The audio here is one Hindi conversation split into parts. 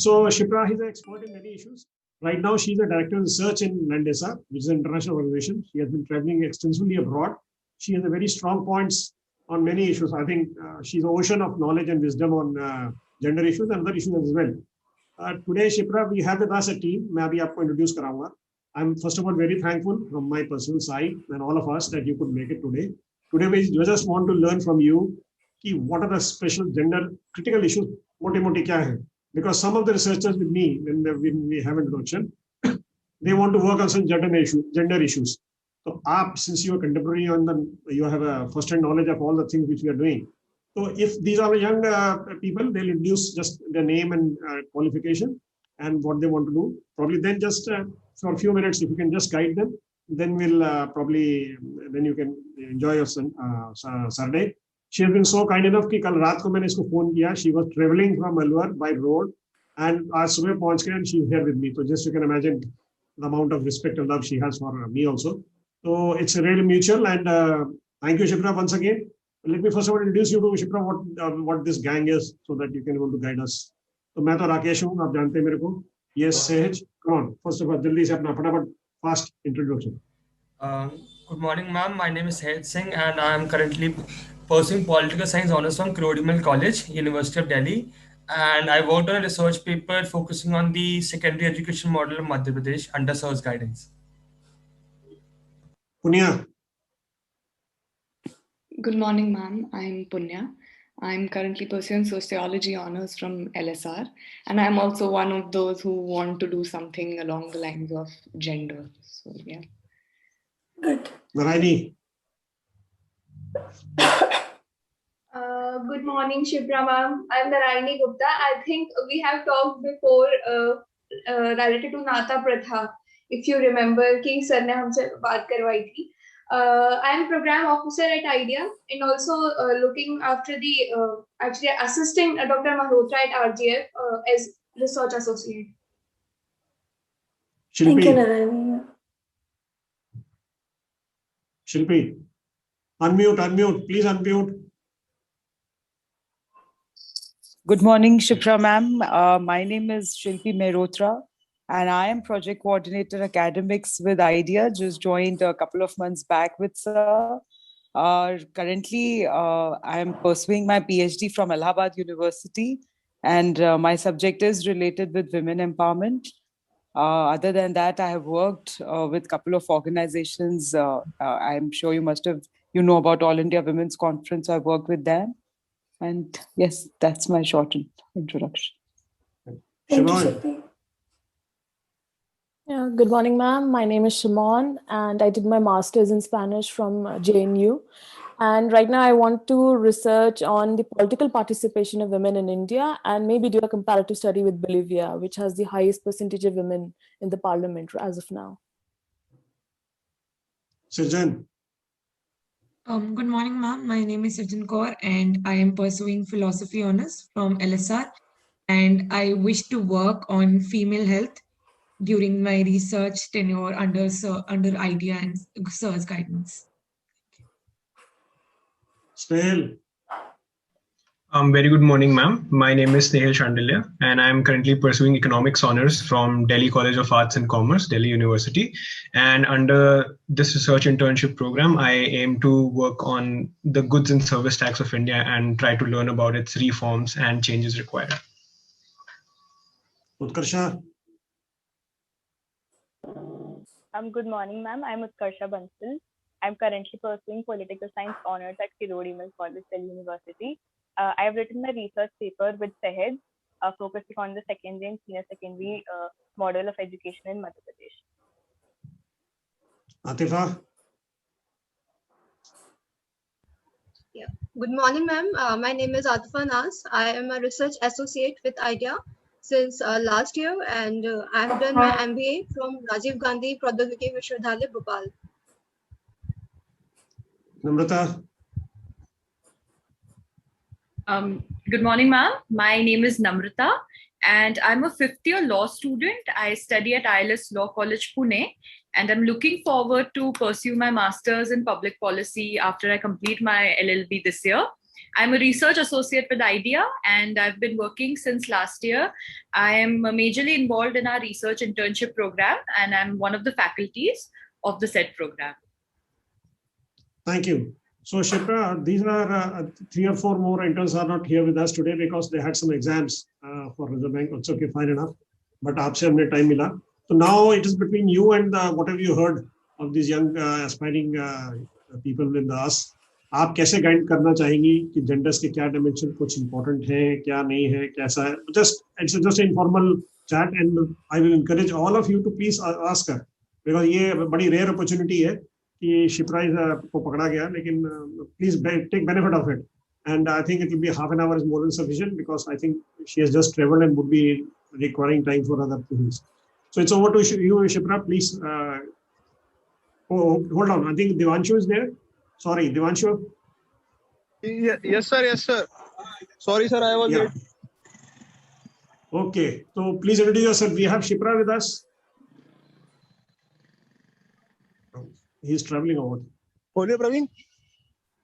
So Shipra is an expert in many issues. Right now, she's a director of research in Landesa, which is an international organization. She has been traveling extensively abroad. She has a very strong points on many issues. I think she's an ocean of knowledge and wisdom on gender issues and other issues as well. Today, Shipra, we have with us a team. मैं अभी आपको introduce कराऊंगा. I'm first of all very thankful from my personal side and all of us that you could make it today. Today, we just want to learn from you what are the special gender critical issues, मोटे-मोटे क्या है? Because some of the researchers with me, when we have introduction, they want to work on some gender issues. So, since you are contemporary and you have a first-hand knowledge of all the things which we are doing. So, if these are young people, they'll introduce just their name and qualification and what they want to do. Probably then just for a few minutes, if you can just guide them, then we'll then you can enjoy your Saturday. She has been so kind enough कि कल रात को मैंने इसको फोन किया. She was traveling from Alwar by road and आज सुबह पहुंच गए and she's here with me. So just you can imagine the amount of respect and love she has for me also. So it's really mutual and thank you Shipra once again. Let me first of all introduce you to Shipra what this gang is so that you can able to guide us. तो मैं तो राकेश हूँ, आप जानते हैं मेरे को. Yes, Sehaj, come on. First of all, जल्दी से अपना फटाफट fast introduction. Good morning, ma'am. My name is Sehaj Singh, and I am currently pursuing political science honors from Crodimal College, University of Delhi. And I worked on a research paper focusing on the secondary education model of Madhya Pradesh under SIR's guidance. Punya. Good morning, ma'am. I'm Punya. I'm currently pursuing sociology honors from LSR, and I'm also one of those who want to do something along the lines of gender. So, yeah. Good. Naraini. Good morning, Shipra ma'am. I'm Naraini Gupta. I think we have talked before related to Nata Pratha. If you remember, कि sir ने हमसे बात करवाई थी. I am program officer at IDEA and also looking after the actually assisting Dr. Malhotra at RGF as research associate. Shilpi. Thank you, Naraini. Shilpi, unmute, please unmute. Good morning, Shipra ma'am. My name is Shilpi Mehrotra, and I am project coordinator academics with IDEA. Just joined a couple of months back with sir. Currently, I am pursuing my PhD from Allahabad University, and my subject is related with women empowerment. Other than that, I have worked with a couple of organizations. I'm sure you know about All India Women's Conference. I worked with them. And yes, that's my short introduction. Thank you, Shilpi. Yeah, good morning, ma'am. My name is Shimon, and I did my master's in Spanish from JNU. And right now I want to research on the political participation of women in India and maybe do a comparative study with Bolivia, which has the highest percentage of women in the parliament as of now. Sirjan. Good morning, ma'am. My name is Sirjan Kaur, and I am pursuing philosophy honors from LSR. And I wish to work on female health during my research tenure under IDEA and SIR's guidance. Snehal. Very good morning, ma'am. My name is Snehal Shandilya, and I am currently pursuing economics honors from Delhi College of Arts and Commerce, Delhi University. And under this research internship program, I aim to work on the goods and service tax of India and try to learn about its reforms and changes required. Utkarsha. Good morning, ma'am. I'm Utkarsha Bansal. I'm currently pursuing political science honors at Kirodimal College, Delhi University. I have written a research paper with Sehaj, focusing on the secondary and senior secondary model of education in Madhya Pradesh. Atifa. Yeah. Good morning, ma'am. My name is Atifa Nas. I am a research associate with IDEA since last year, and I have done my MBA from Rajiv Gandhi Pradyogiki Vishwadhyalaya, Bhopal. Namrata. Good morning, ma'am. My name is Namrata, and I'm a fifth-year law student. I study at ILS Law College, Pune, and I'm looking forward to pursue my master's in public policy after I complete my LLB this year. I'm a research associate with IDEA, and I've been working since last year. I am majorly involved in our research internship program, and I'm one of the faculties of the said program. Thank you. So Shipra, these are 3 or 4 more interns are not here with us today because they had some exams for Reserve Bank. It's okay, fine enough. But आपसे हमने time मिला. So now it is between you and what have you heard of these young aspiring people in the us. आप कैसे गाइड करना चाहेंगी कि जेंडर्स के क्या डायमेंशन कुछ इंपॉर्टेंट है, क्या नहीं है, कैसा है? It's just an informal chat and I will encourage all of you to please ask her because ये बड़ी rare opportunity है कि शिप्रा को पकड़ा गया, लेकिन please take benefit of it. And I think it will be half an hour is more than sufficient because I think she has just traveled and would be requiring time for other things. So it's over to you, Shipra. Please hold on. I think Devanshu is there. Sorry, Devanshu. Yes, sir. Yes, sir. Sorry, sir. I was late. Okay. So please introduce yourself. We have Shipra with us. He is traveling over. बोलिए प्रवीण,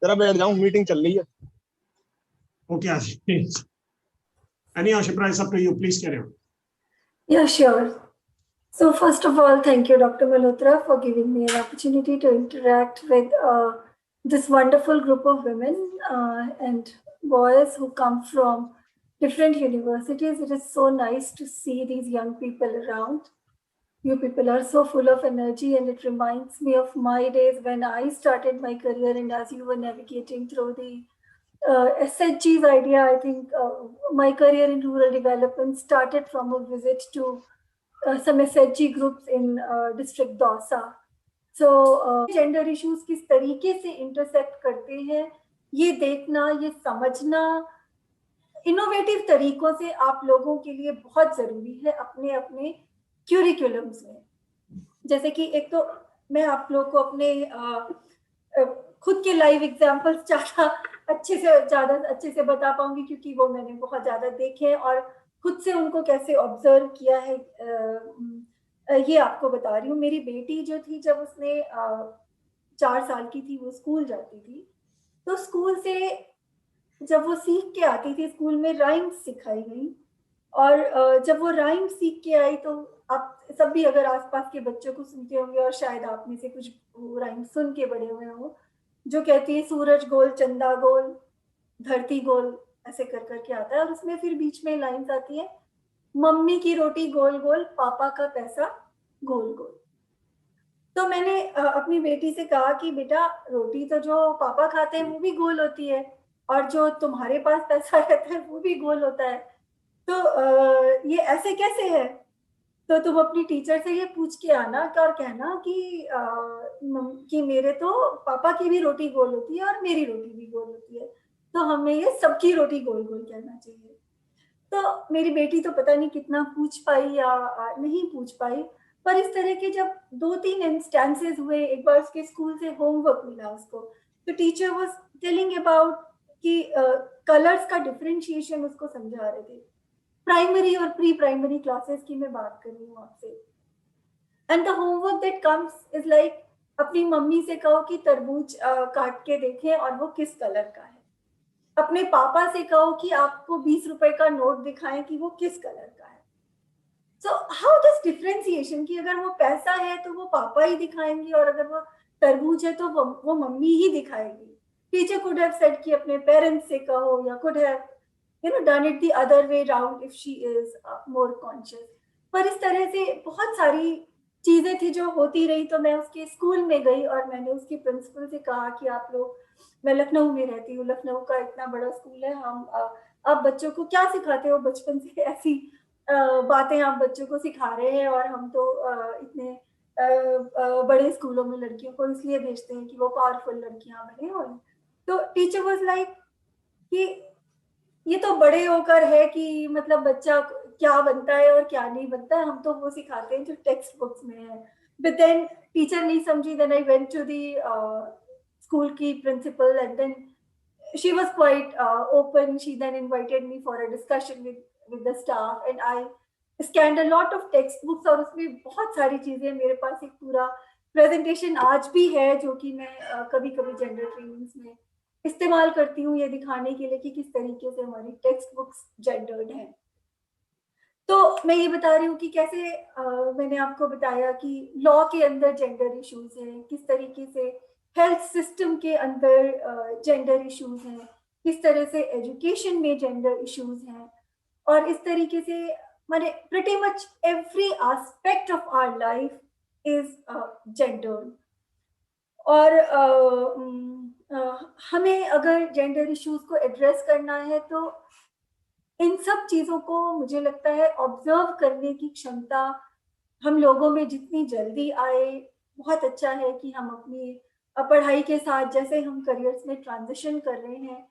जरा बैठ जाऊं, मीटिंग चल रही है. Okay. Anyhow, Shipra, it's up to you. Please carry on. Yeah, sure. So first of all, thank you, Dr. Malhotra, for giving me an opportunity to interact with this wonderful group of women and boys who come from different universities. It is so nice to see these young people around. You people are so full of energy, and it reminds me of my days when I started my career, and as you were navigating through the SHG's idea, I think my career in rural development started from a visit to some SHG groups in district Dausa. So gender issues किस तरीके से intersect करते हैं, ये देखना, ये समझना innovative तरीकों से आप लोगों के लिए बहुत जरूरी है अपने अपने curriculums में. जैसे कि एक तो मैं आप लोग को अपने खुद के live examples ज़्यादा अच्छे से बता पाऊंगी क्योंकि वो मैंने बहुत ज़्यादा देखे हैं और खुद से उनको कैसे ऑब्जर्व किया है, ये आपको बता रही हूँ. मेरी बेटी जो थी, जब उसने 4 साल की थी, वो स्कूल जाती थी, तो स्कूल से जब वो सीख के आती थी, स्कूल में राइम्स सिखाई गई. और जब वो राइम्स सीख के आई तो आप सब भी अगर आसपास के बच्चों को सुनते होंगे और शायद आप में से कुछ राइम्स सुन के बड़े हुए हो, जो कहती है सूरज गोल चंदा गोल धरती गोल, ऐसे कर करके आता है. और उसमें फिर बीच में लाइन्स आती है, मम्मी की रोटी गोल गोल, पापा का पैसा गोल गोल. तो मैंने अपनी बेटी से कहा कि बेटा, रोटी तो जो पापा खाते हैं वो भी गोल होती है और जो तुम्हारे पास पैसा रहता है वो भी गोल होता है. तो ये ऐसे कैसे है? तो तुम अपनी टीचर से ये पूछ के आना और कहना कि मेरे तो पापा की भी रोटी गोल होती है और मेरी रोटी भी गोल होती है, तो हमें ये सबकी रोटी गोल गोल कहना चाहिए. तो मेरी बेटी तो पता नहीं कितना पूछ पाई या नहीं पूछ पाई, पर इस तरह के जब 2-3 इंस्टेंसेस हुए, एक बार उसके स्कूल से होमवर्क मिला उसको, तो टीचर वाज टेलिंग अबाउट कि कलर्स का डिफरेंशिएशन उसको समझा रहे थे. प्राइमरी और प्री प्राइमरी क्लासेस की मैं बात कर रही हूँ आपसे. And the homework that comes is like, अपनी मम्मी से कहो कि तरबूज काट के देखें और वो किस कलर का है. अपने पापा से कहो कि आपको 20 रुपए का नोट दिखाएं कि वो किस कलर का है. सो हाउ दिस डिफरेंशिएशन कि अगर वो पैसा है तो वो पापा ही दिखाएंगे और अगर वो तरबूज है तो वो मम्मी ही दिखाएगी. टीचर कुड हैव सेड कि अपने पेरेंट्स से कहो, या could have done it the other way round if she is more conscious. पर इस तरह से बहुत सारी चीजें थी जो होती रही. तो मैं उसके स्कूल में गई और मैंने उसके प्रिंसिपल से कहा कि आप लोग, मैं लखनऊ में रहती हूँ, लखनऊ का इतना बड़ा स्कूल है, आप बच्चों को क्या सिखाते हो? बचपन से ऐसी बातें आप बच्चों को सिखा रहे हैं और हम तो इतने बड़े स्कूलों में लड़कियों को इसलिए भेजते हैं कि वो पावरफुल लड़कियां बने. और तो टीचर वाज लाइक कि ये तो बड़े होकर है कि मतलब बच्चा क्या बनता है और क्या नहीं बनता है, हम तो वो सिखाते हैं जो टेक्स्ट बुक्स में है. बट देन टीचर नहीं समझी. Then I went to the school की principal and then she was quite open. She then invited me for a discussion with the staff and I scanned a lot of text books. और उसमें बहुत सारी चीजें, मेरे पास एक पूरा प्रेजेंटेशन आज भी है जो कि मैं कभी कभी जेंडर ट्रेनिंग्स में इस्तेमाल करती हूँ ये दिखाने के लिए कि किस तरीके से हमारी टेक्स्ट बुक्स जेंडर्ड हैं। तो मैं ये बता रही हूँ कि कैसे मैंने आपको बताया कि लॉ के अंदर जेंडर इश्यूज हैं, किस तरीके से हेल्थ सिस्टम के अंदर जेंडर इश्यूज हैं, किस तरह से एजुकेशन में जेंडर इश्यूज हैं, और इस तरीके से माने pretty much every aspect of our life is gendered। और हमें अगर जेंडर इश्यूज को एड्रेस करना है तो इन सब चीज़ों को मुझे लगता है ऑब्जर्व करने की क्षमता हम लोगों में जितनी जल्दी आए, बहुत अच्छा है कि हम अपनी पढ़ाई के साथ जैसे हम करियर्स में ट्रांजिशन कर रहे हैं,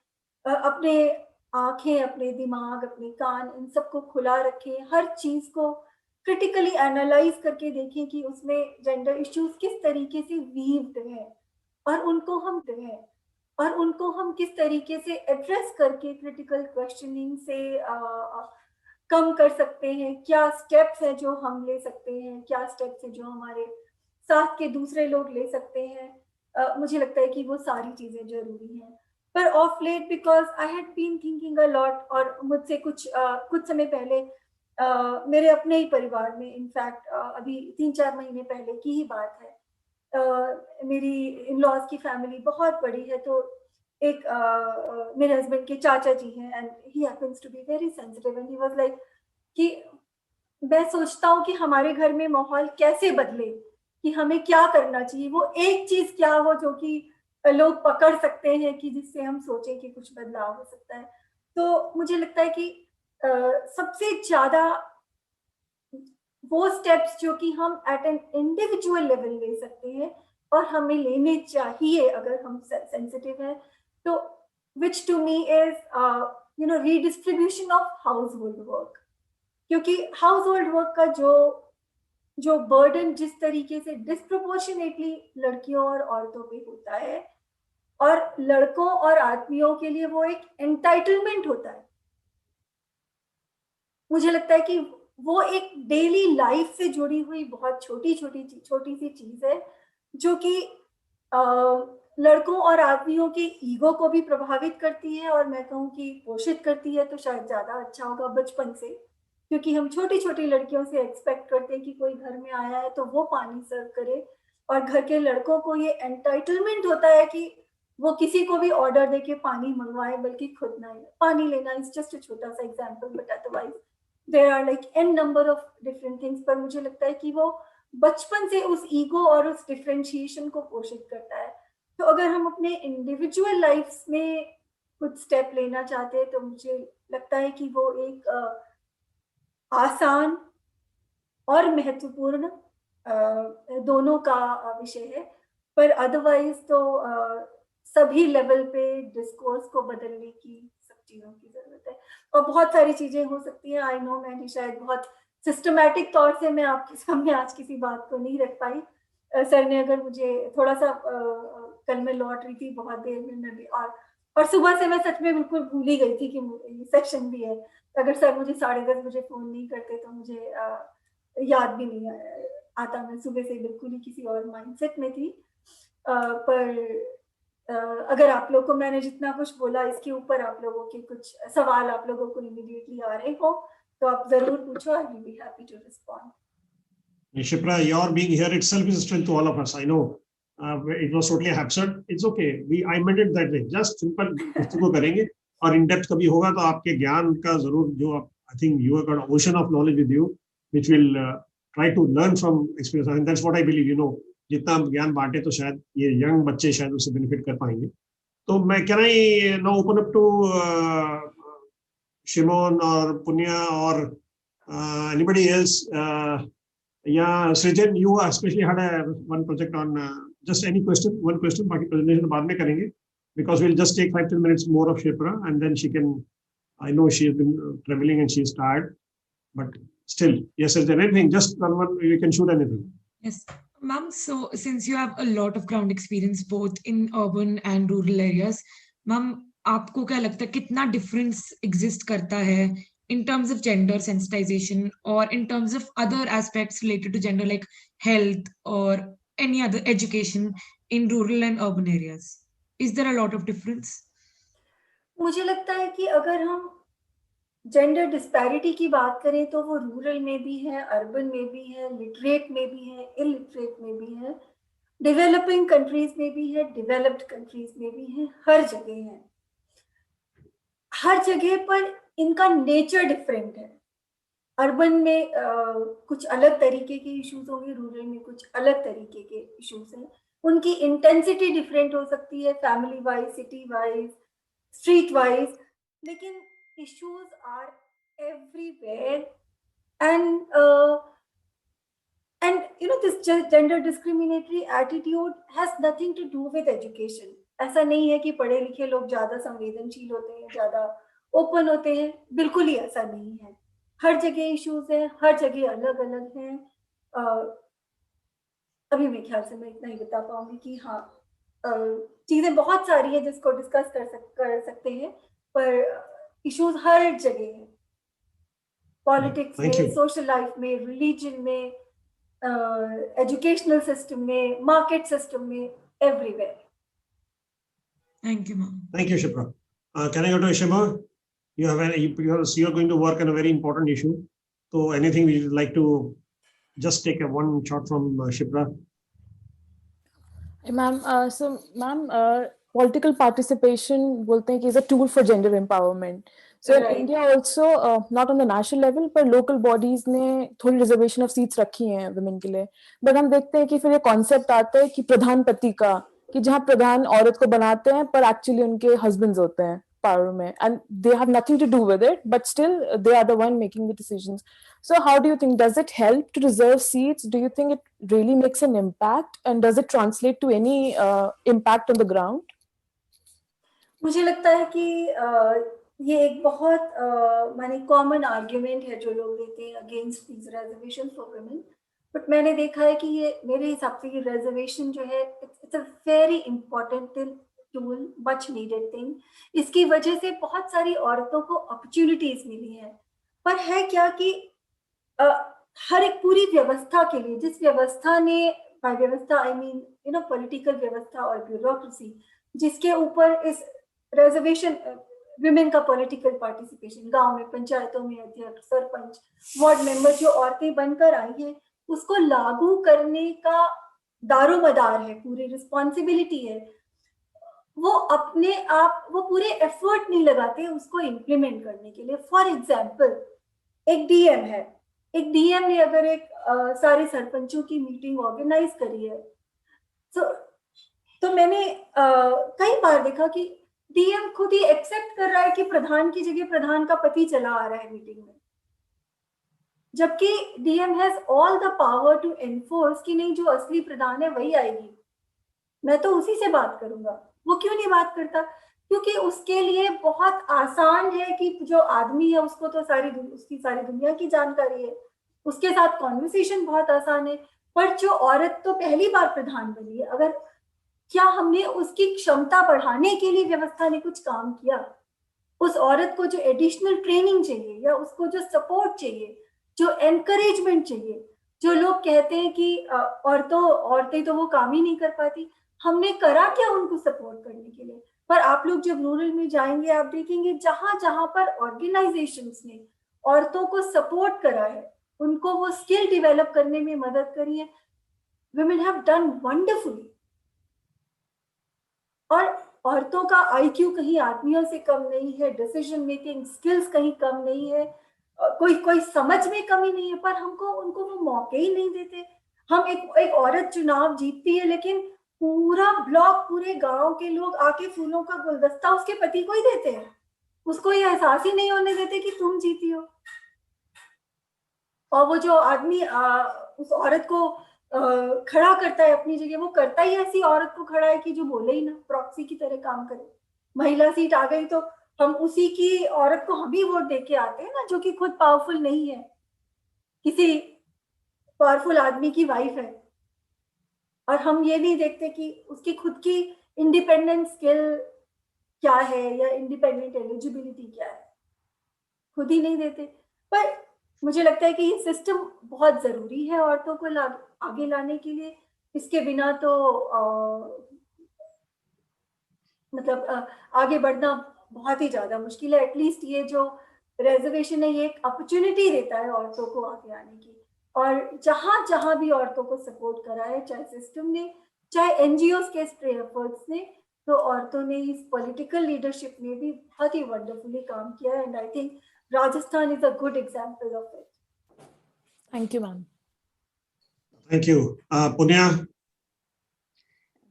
अपने आंखें, अपने दिमाग, अपने कान, इन सबको खुला रखें, हर चीज़ को क्रिटिकली एनालाइज करके देखें कि उसमें जेंडर इश्यूज किस तरीके से वीव्ड है और उनको हम किस तरीके से एड्रेस करके क्रिटिकल क्वेश्चनिंग से कम कर सकते हैं, क्या स्टेप्स हैं जो हम ले सकते हैं, क्या स्टेप्स हैं जो हमारे साथ के दूसरे लोग ले सकते हैं। मुझे लगता है कि वो सारी चीज़ें जरूरी हैं। पर of late because I had been thinking a lot, और मुझसे कुछ समय पहले मेरे अपने ही परिवार में, इनफैक्ट अभी 3-4 महीने पहले की ही बात है, मेरी इन लॉज की फैमिली बहुत बड़ी है, तो एक मेरे हस्बैंड के चाचा जी हैं and he happens to be very sensitive and he was like कि मैं सोचता हूँ कि हमारे घर में माहौल कैसे बदले, कि हमें क्या करना चाहिए, वो एक चीज क्या हो जो कि लोग पकड़ सकते हैं कि जिससे हम सोचें कि कुछ बदलाव हो सकता है। तो मुझे लगता है कि सबसे ज्यादा वो स्टेप्स जो कि हम एट एन इंडिविजुअल लेवल ले सकते हैं और हमें लेने चाहिए अगर हम सेंसिटिव हैं, तो which to me is redistribution of house hold work, क्योंकि हाउस होल्ड वर्क का जो बर्डन जिस तरीके से डिस्प्रोपोर्शनेटली लड़कियों और औरतों पे होता है, और लड़कों और आदमियों के लिए वो एक एंटाइटलमेंट होता है, मुझे लगता है कि वो एक डेली लाइफ से जुड़ी हुई बहुत छोटी सी चीज है जो कि लड़कों और आदमियों के ईगो को भी प्रभावित करती है, और मैं कहूँ कि पोषित करती है, तो शायद ज्यादा अच्छा होगा बचपन से, क्योंकि हम छोटी लड़कियों से एक्सपेक्ट करते हैं कि कोई घर में आया है तो वो पानी सर्व करे, और घर के लड़कों को ये एंटाइटलमेंट होता है कि वो किसी को भी ऑर्डर देके पानी मंगवाए बल्कि खुद ना पानी लेना। इज जस्ट अ छोटा सा example, but otherwise there are like an number of different things. पर मुझे लगता है कि वो बचपन से उस ईगो और उस डिफरेंशिएशन को पोषित करता है। तो अगर हम अपने इंडिविजुअल लाइफ में कुछ स्टेप लेना चाहते हैं तो मुझे लगता है कि वो एक आसान और महत्वपूर्ण दोनों का विषय है, पर अदरवाइज तो सभी लेवल पे डिस्कोर्स को बदलने की सब चीज़ों की जरूरत है, और बहुत सारी चीजें हो सकती हैं। आई नो मैंने शायद बहुत सिस्टमैटिक तौर से मैं आपके सामने आज किसी बात को नहीं रख पाई। सर ने अगर मुझे थोड़ा सा कल मैं लौट रही थी बहुत देर में, मैं भी और सुबह से मैं सच में बिल्कुल भूल ही गई थी कि ये सेक्शन भी है। अगर सर मुझे 10:30 बजे फोन नहीं करते तो मुझे याद भी नहीं आता, मैं सुबह से बिल्कुल ही किसी और माइंडसेट में थी। पर अगर आप लोग को मैंने जितना कुछ बोला इसके ऊपर आप लोगों के कुछ सवाल आप लोगों को इमीडिएटली आ रहे हो तो आप जरूर पूछो, I will be happy to respond. Shipra, your being here itself is a strength to all of us. I know it was totally absurd. It's okay. I meant it that way. Just simple गुफ्तगू करेंगे और in depth कभी होगा तो आपके ज्ञान का जरूर जो I think you have got an ocean of knowledge with you, which will try to learn from experience. And that's what I believe. जितना ज्ञान बांटे तो शायद ये यंग बच्चे शायद उससे बेनिफिट कर पाएंगे। तो मैं can I now open up to Shimon or Punya or anybody else? Yeah, Srijan, you especially had one project on just one question. बाकी presentation बाद में करेंगे because we'll just take 5-10 minutes more of Shipra and then she can. I know she has been traveling and she's tired, but still, yes, is there anything? Just one. You can shoot anything. Yes, ma'am. So since you have a lot of ground experience both in urban and rural areas, ma'am, आपको क्या लगता है कितना difference exist करता है in terms of gender sensitization or in terms of other aspects related to gender like health or any other education in rural and urban areas? is there a lot of difference? मुझे लगता है कि अगर हम जेंडर डिस्पैरिटी की बात करें तो वो रूरल में भी है, अर्बन में भी है, लिटरेट में भी है, इलिटरेट में भी है, डेवलपिंग कंट्रीज में भी है, डेवलप्ड कंट्रीज में भी है, हर जगह है। हर जगह पर इनका नेचर डिफरेंट है। अर्बन में कुछ अलग तरीके के इश्यूज होंगे, रूरल में कुछ अलग तरीके के इश्यूज हैं। उनकी इंटेंसिटी डिफरेंट हो सकती है, family wise, city wise, street wise, लेकिन issues are everywhere, and this gender discriminatory attitude has nothing to do with education. ऐसा नहीं है कि पढ़े लिखे लोग ज्यादा संवेदनशील होते हैं, ज्यादा ओपन होते हैं, बिल्कुल ही ऐसा नहीं है। हर जगह इश्यूज हैं, हर जगह अलग अलग हैं। अभी मेरे ख्याल से मैं इतना ही बता पाऊंगी कि हाँ, चीजें बहुत सारी हैं जिसको डिस्कस कर सकते हैं, पर इश्यूज हर जगह है, पॉलिटिक्स में, सोशल लाइफ में, रिलीजन में, एजुकेशनल सिस्टम में, मार्केट सिस्टम में, everywhere. Thank you, ma'am. Thank you, Shipra. Can I go to Ishima? You are going to work on a very important issue. So anything we would like to just take one shot from Shipra? Ma'am, political participation बोलते हैं कि is a tool for gender empowerment. So in India also, not on the national level, पर local bodies ने थोड़ी reservation of seats रखी हैं women के लिए. But हम देखते हैं कि फिर ये concept आता है कि प्रधानपति का, कि जहाँ प्रधान औरत को बनाते हैं, पर actually उनके husbands होते हैं power में, and they have nothing to do with it, but still they are the one making the decisions. So how do you think, does it help to reserve seats? Do you think it really makes an impact, and does it translate to any impact on the ground? मुझे लगता है कि ये एक बहुत माने कॉमन आर्ग्यूमेंट है जो लोग देते हैं against these reservation for women, but मैंने देखा है कि ये मेरे हिसाब से ये रिजर्वेशन जो है it's a very important tool, much needed thing. इसकी वजह से बहुत सारी औरतों को अपॉर्चुनिटीज मिली हैं, पर है क्या कि हर एक पूरी व्यवस्था के लिए, जिस व्यवस्था ने, बाय व्यवस्था आई मीन पॉलिटिकल व्यवस्था और ब्यूरोक्रेसी, जिसके ऊपर इस रिजर्वेशन विमेन का पॉलिटिकल पार्टिसिपेशन, गांव में, पंचायतों में अध्यक्ष, सरपंच, वार्ड मेंबर जो औरतें बनकर आई हैं, उसको लागू करने का दारोमदार है, पूरी रिस्पॉन्सिबिलिटी है। वो अपने आप वो पूरे एफर्ट नहीं लगाते उसको इम्प्लीमेंट करने के लिए। फॉर एग्जाम्पल, एक डीएम है, एक डीएम ने अगर एक सारे सरपंचों की मीटिंग ऑर्गेनाइज करी है, तो मैंने कई बार देखा कि डीएम खुद ही एक्सेप्ट कर रहा है कि प्रधान की जगह प्रधान का पति चला आ रहा है मीटिंग में, जबकि DM has all the power to enforce कि नहीं, जो असली प्रधान है वही आएगी, मैं तो उसी से बात करूंगा। वो क्यों नहीं बात करता? क्योंकि उसके लिए बहुत आसान है कि जो आदमी है उसको तो उसकी सारी दुनिया की जानकारी है, उसके साथ कॉन्वर्सेशन बहुत आसान है। पर जो औरत तो पहली बार प्रधान बनी है, अगर क्या हमने उसकी क्षमता बढ़ाने के लिए व्यवस्था ने कुछ काम किया? उस औरत को जो एडिशनल ट्रेनिंग चाहिए, या उसको जो सपोर्ट चाहिए, जो एनकरेजमेंट चाहिए, जो लोग कहते हैं कि औरतें तो वो काम ही नहीं कर पाती, हमने करा क्या उनको सपोर्ट करने के लिए? पर आप लोग जब रूरल में जाएंगे, आप देखेंगे जहां जहां पर ऑर्गेनाइजेशंस ने औरतों को सपोर्ट करा है, उनको वो स्किल डेवलप करने में मदद करी है, women have done wonderfully। और औरतों का आईक्यू कहीं आदमियों से कम नहीं है, डिसीजन मेकिंग स्किल्स कहीं कम नहीं है, कोई समझ में कमी नहीं है, पर उनको वो मौके ही नहीं देते। हम एक औरत चुनाव जीतती है, लेकिन पूरा ब्लॉक, पूरे गांव के लोग आके फूलों का गुलदस्ता उसके पति को ही देते हैं, उसको ये एहसास ही नहीं होने देते कि तुम जीती हो। और वो जो आदमी उस औरत को खड़ा करता है अपनी जगह, वो करता ही ऐसी औरत को खड़ा है कि जो बोले ही ना, प्रॉक्सी की तरह काम करे। महिला सीट आ गई तो हम उसी की औरत को हम ही वोट दे के आते हैं ना, जो कि खुद पावरफुल नहीं है, किसी पावरफुल आदमी की वाइफ है। और हम ये नहीं देखते कि उसकी खुद की इंडिपेंडेंट स्किल क्या है या इंडिपेंडेंट एलिजिबिलिटी क्या है, खुद ही नहीं देते। पर मुझे लगता है कि ये सिस्टम बहुत जरूरी है औरतों को आगे लाने के लिए। इसके बिना तो आगे बढ़ना बहुत ही ज़्यादा मुश्किल है। एटलीस्ट ये जो रिजर्वेशन है ये एक अपॉर्चुनिटी देता है औरतों को आगे आने की, और जहाँ जहाँ भी औरतों को सपोर्ट करा है, चाहे सिस्टम ने, चाहे एनजीओज के स्प्रे एफर्ट्स ने, तो औरतों ने इस पॉलिटिकल लीडरशिप में भी बहुत ही वंडरफुली काम किया है, and I think Rajasthan is a good example of it. Thank you, ma'am. Thank you. Punya?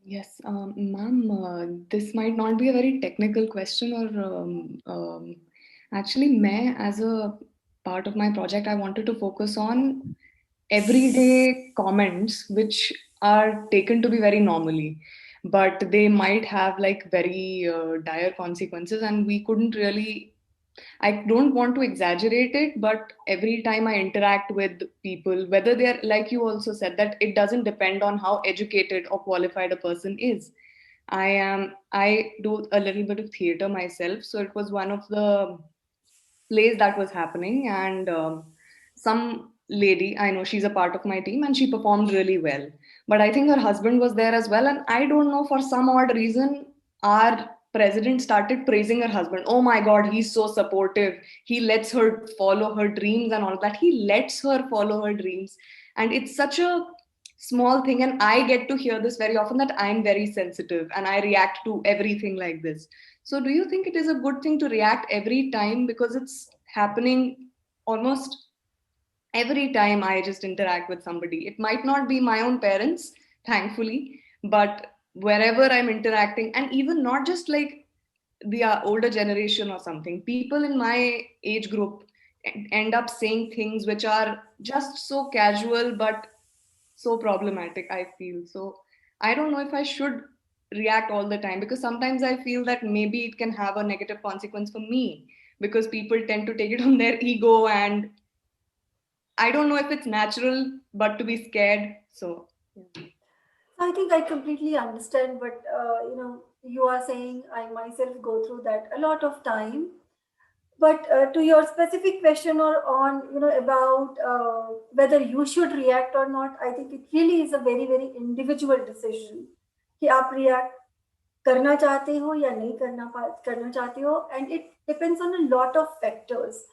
Yes, ma'am, this might not be a very technical question, or actually, as a part of my project, I wanted to focus on everyday comments which are taken to be very normally, but they might have like very dire consequences, and we couldn't really, I don't want to exaggerate it, but every time I interact with people, whether they're, like you also said, that it doesn't depend on how educated or qualified a person is. I do a little bit of theater myself, so it was one of the plays that was happening, and some lady, I know she's a part of my team, and she performed really well. But I think her husband was there as well, and I don't know, for some odd reason, our president started praising her husband. Oh my God, he's so supportive. He lets her follow her dreams and all that. He lets her follow her dreams. And it's such a small thing. And I get to hear this very often, that I'm very sensitive and I react to everything like this. So do you think it is a good thing to react every time? Because it's happening almost every time I just interact with somebody. It might not be my own parents, thankfully, but wherever I'm interacting, and even not just like the older generation or something, people in my age group end up saying things which are just so casual but so problematic, I feel. So I don't know if I should react all the time, because sometimes I feel that maybe it can have a negative consequence for me, because people tend to take it on their ego, and I don't know if it's natural but to be scared. So yeah. I think I completely understand, but you are saying I myself go through that a lot of time. But to your specific question, or on about whether you should react or not, I think it really is a very very individual decision कि आप react करना चाहते हो या नहीं करना चाहते हो, and it depends on a lot of factors.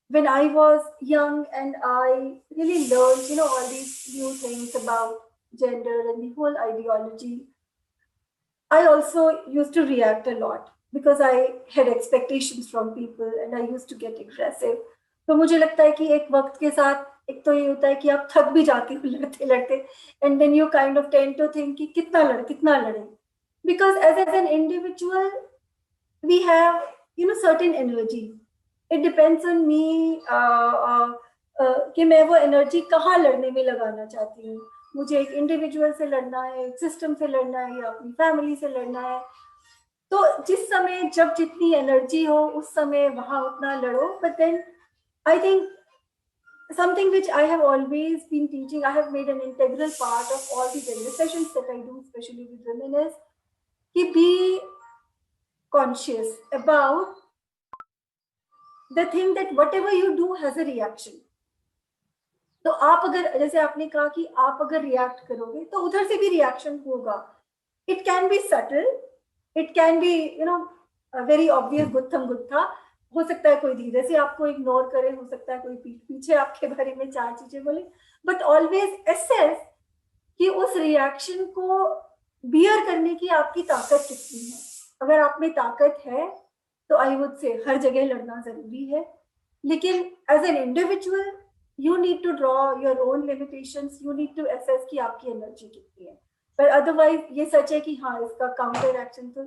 When I was young and I really learned all these new things about gender and the whole ideology, I also used to react a lot because I had expectations from people and I used to get aggressive. तो मुझे लगता है कि एक वक्त के साथ एक तो ये होता है कि आप थक भी जाते हो लड़ते लड़ते, and then you kind of tend to think कि कितना लड़े, because as an individual we have certain energy. It depends on me कि मैं वो एनर्जी कहाँ लड़ने में लगाना चाहती हूँ. मुझे एक इंडिविजुअल से लड़ना है, एक सिस्टम से लड़ना है, या अपनी फैमिली से लड़ना है. तो जिस समय जब जितनी एनर्जी हो उस समय वहाँ उतना लड़ो. But then I think something which I have always been teaching, I have made an integral part of all the gender sessions that I do, especially with women, is to be conscious about the thing that whatever you do has a reaction. तो आप अगर, जैसे आपने कहा कि आप अगर रिएक्ट करोगे तो उधर से भी रिएक्शन होगा. It can be subtle, it can be very obvious, गुत्थम गुत्था. हो सकता है कोई धीरे से आपको इग्नोर करे, हो सकता है कोई पीछे आपके बारे में 4 चीजें बोले, बट ऑलवेज एसेस कि उस रिएक्शन को बियर करने की आपकी ताकत कितनी है. अगर आप में ताकत है तो आई वुड से हर जगह लड़ना जरूरी है, लेकिन as an individual you need to draw your own limitations, you need to assess कि आपकी एनर्जी कितनी है. पर अदरवाइज ये सच है कि हाँ, इसका काउंटर एक्शन तो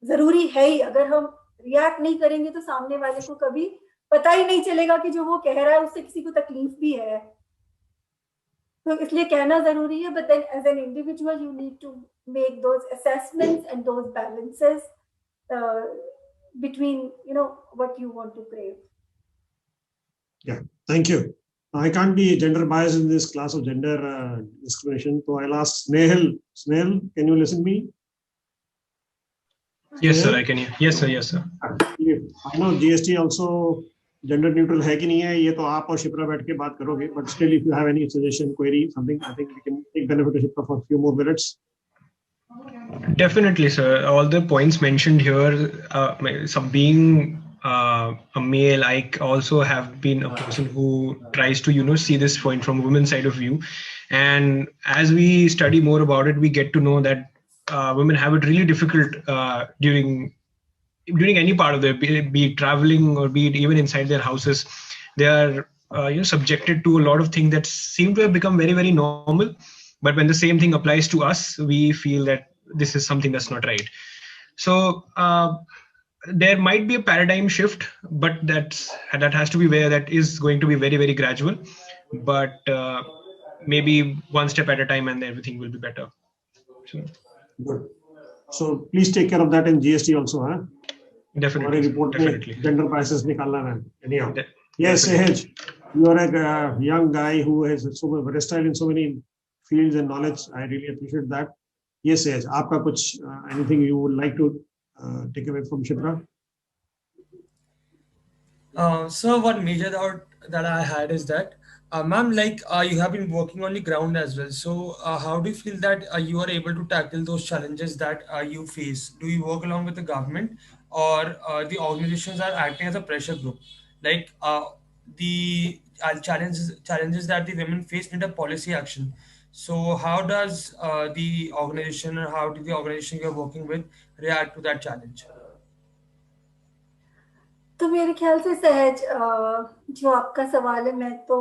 जरूरी है ही. अगर हम रिएक्ट नहीं करेंगे तो सामने वाले को कभी पता ही नहीं चलेगा कि जो वो कह रहा है उससे किसी को तकलीफ भी है. तो इसलिए कहना जरूरी है, but then as an individual you need to make those assessments and those balances between what you want to crave. Yeah, thank you. I can't be gender biased in this class of gender discrimination, so I'll ask Snehal. Snehal, can you listen to me? Yes, sir, I can hear. Yes, sir. Yes, sir. I know GST also gender neutral है कि नहीं है, ये तो आप और शिप्रा बैठ के बात करोगे. But still, if you have any suggestion, query, something, I think we can take benefit of Shipra for a few more minutes. Definitely, sir. All the points mentioned here, being a male, I also have been a person who tries to, see this point from a women's side of view. And as we study more about it, we get to know that women have it really difficult during any part of their, be it traveling or be it even inside their houses. They are subjected to a lot of things that seem to have become very, very normal. But when the same thing applies to us, we feel that this is something that's not right. So there might be a paradigm shift, but that has to be where that is going to be very, very gradual. But maybe one step at a time, and everything will be better. So, good. So please take care of that in GST also, huh? Definitely. Definitely. Gender biases nikalna hai. Anyhow. Yes, Sahej, you are a young guy who is so versatile in so many fields and knowledge. I really appreciate that. Yes, Sahej, aapka kuch anything you would like to take away from Shipra? So one major doubt that I had is that, ma'am, you have been working on the ground as well. So how do you feel that you are able to tackle those challenges that you face? Do you work along with the government, or the organizations are acting as a pressure group? Like the challenges that the women face need a policy action. So how does the organization, or how do the organization you're working with react to that challenge? तो मेरे ख्याल से सहज जो आपका सवाल है, मैं तो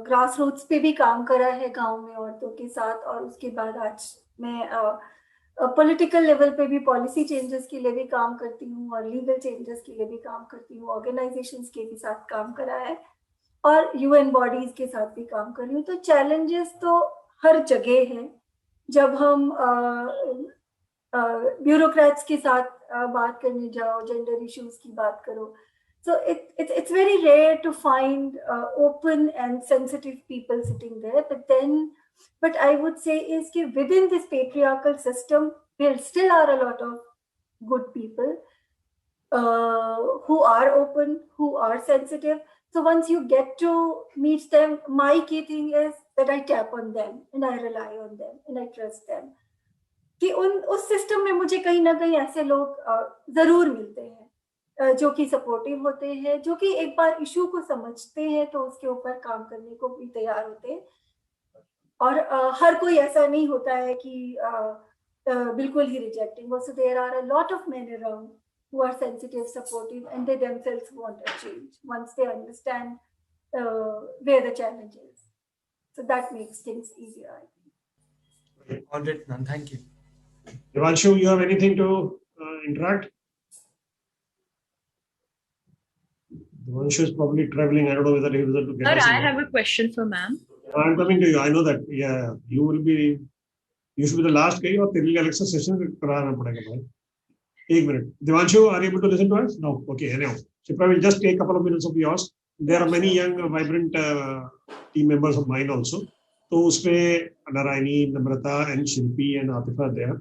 ग्रास रूट्स पे भी काम करा है गांव में औरतों के साथ, और उसके बाद आज मैं पॉलिटिकल लेवल पे भी पॉलिसी चेंजेस के लिए भी काम करती हूँ और लीगल चेंजेस के लिए भी काम करती हूँ, ऑर्गेनाइजेशंस के भी साथ काम करा है और यूएन बॉडीज के साथ भी काम कर रही हूँ। तो चैलेंजेस तो हर जगह है। जब हम ब्यूरोक्रेट्स के साथ बात करने जाओ, जेंडर इश्यूज की बात करो, so it's very rare to find open and sensitive people sitting there. But I would say is that within this patriarchal system, there still are a lot of good people who are open, who are sensitive. So once you get to meet them, my key thing is that I tap on them and I rely on them and I trust them. कि उस सिस्टम में मुझे कहीं ना कहीं ऐसे लोग जरूर मिलते हैं जो कि सपोर्टिव होते हैं, जो कि एक बार इशू को समझते हैं तो उसके ऊपर काम करने को भी तैयार होते हैं। और हर कोई ऐसा नहीं होता है कि बिल्कुल ही rejecting. Also there are a lot of men around who are sensitive, supportive, and they themselves want a change once they understand where the challenge is. So that makes things easier, I think. All right, ma'am. Thank you. Devanshu, you have anything to interact? Devanshu is probably traveling. I don't know whether he was able to get us. Sir, I have a question for ma'am. I'm coming to you. I know that. Yeah, you should be the last guy or the Alexa session. 1 minute. Devanshu, are you able to listen to us? No. Okay. Anyhow, Shipra will just take a couple of minutes of yours. There are many young, vibrant team members of mine also. So, uspe Narayani, Namrata, and Shilpi and Atifa there.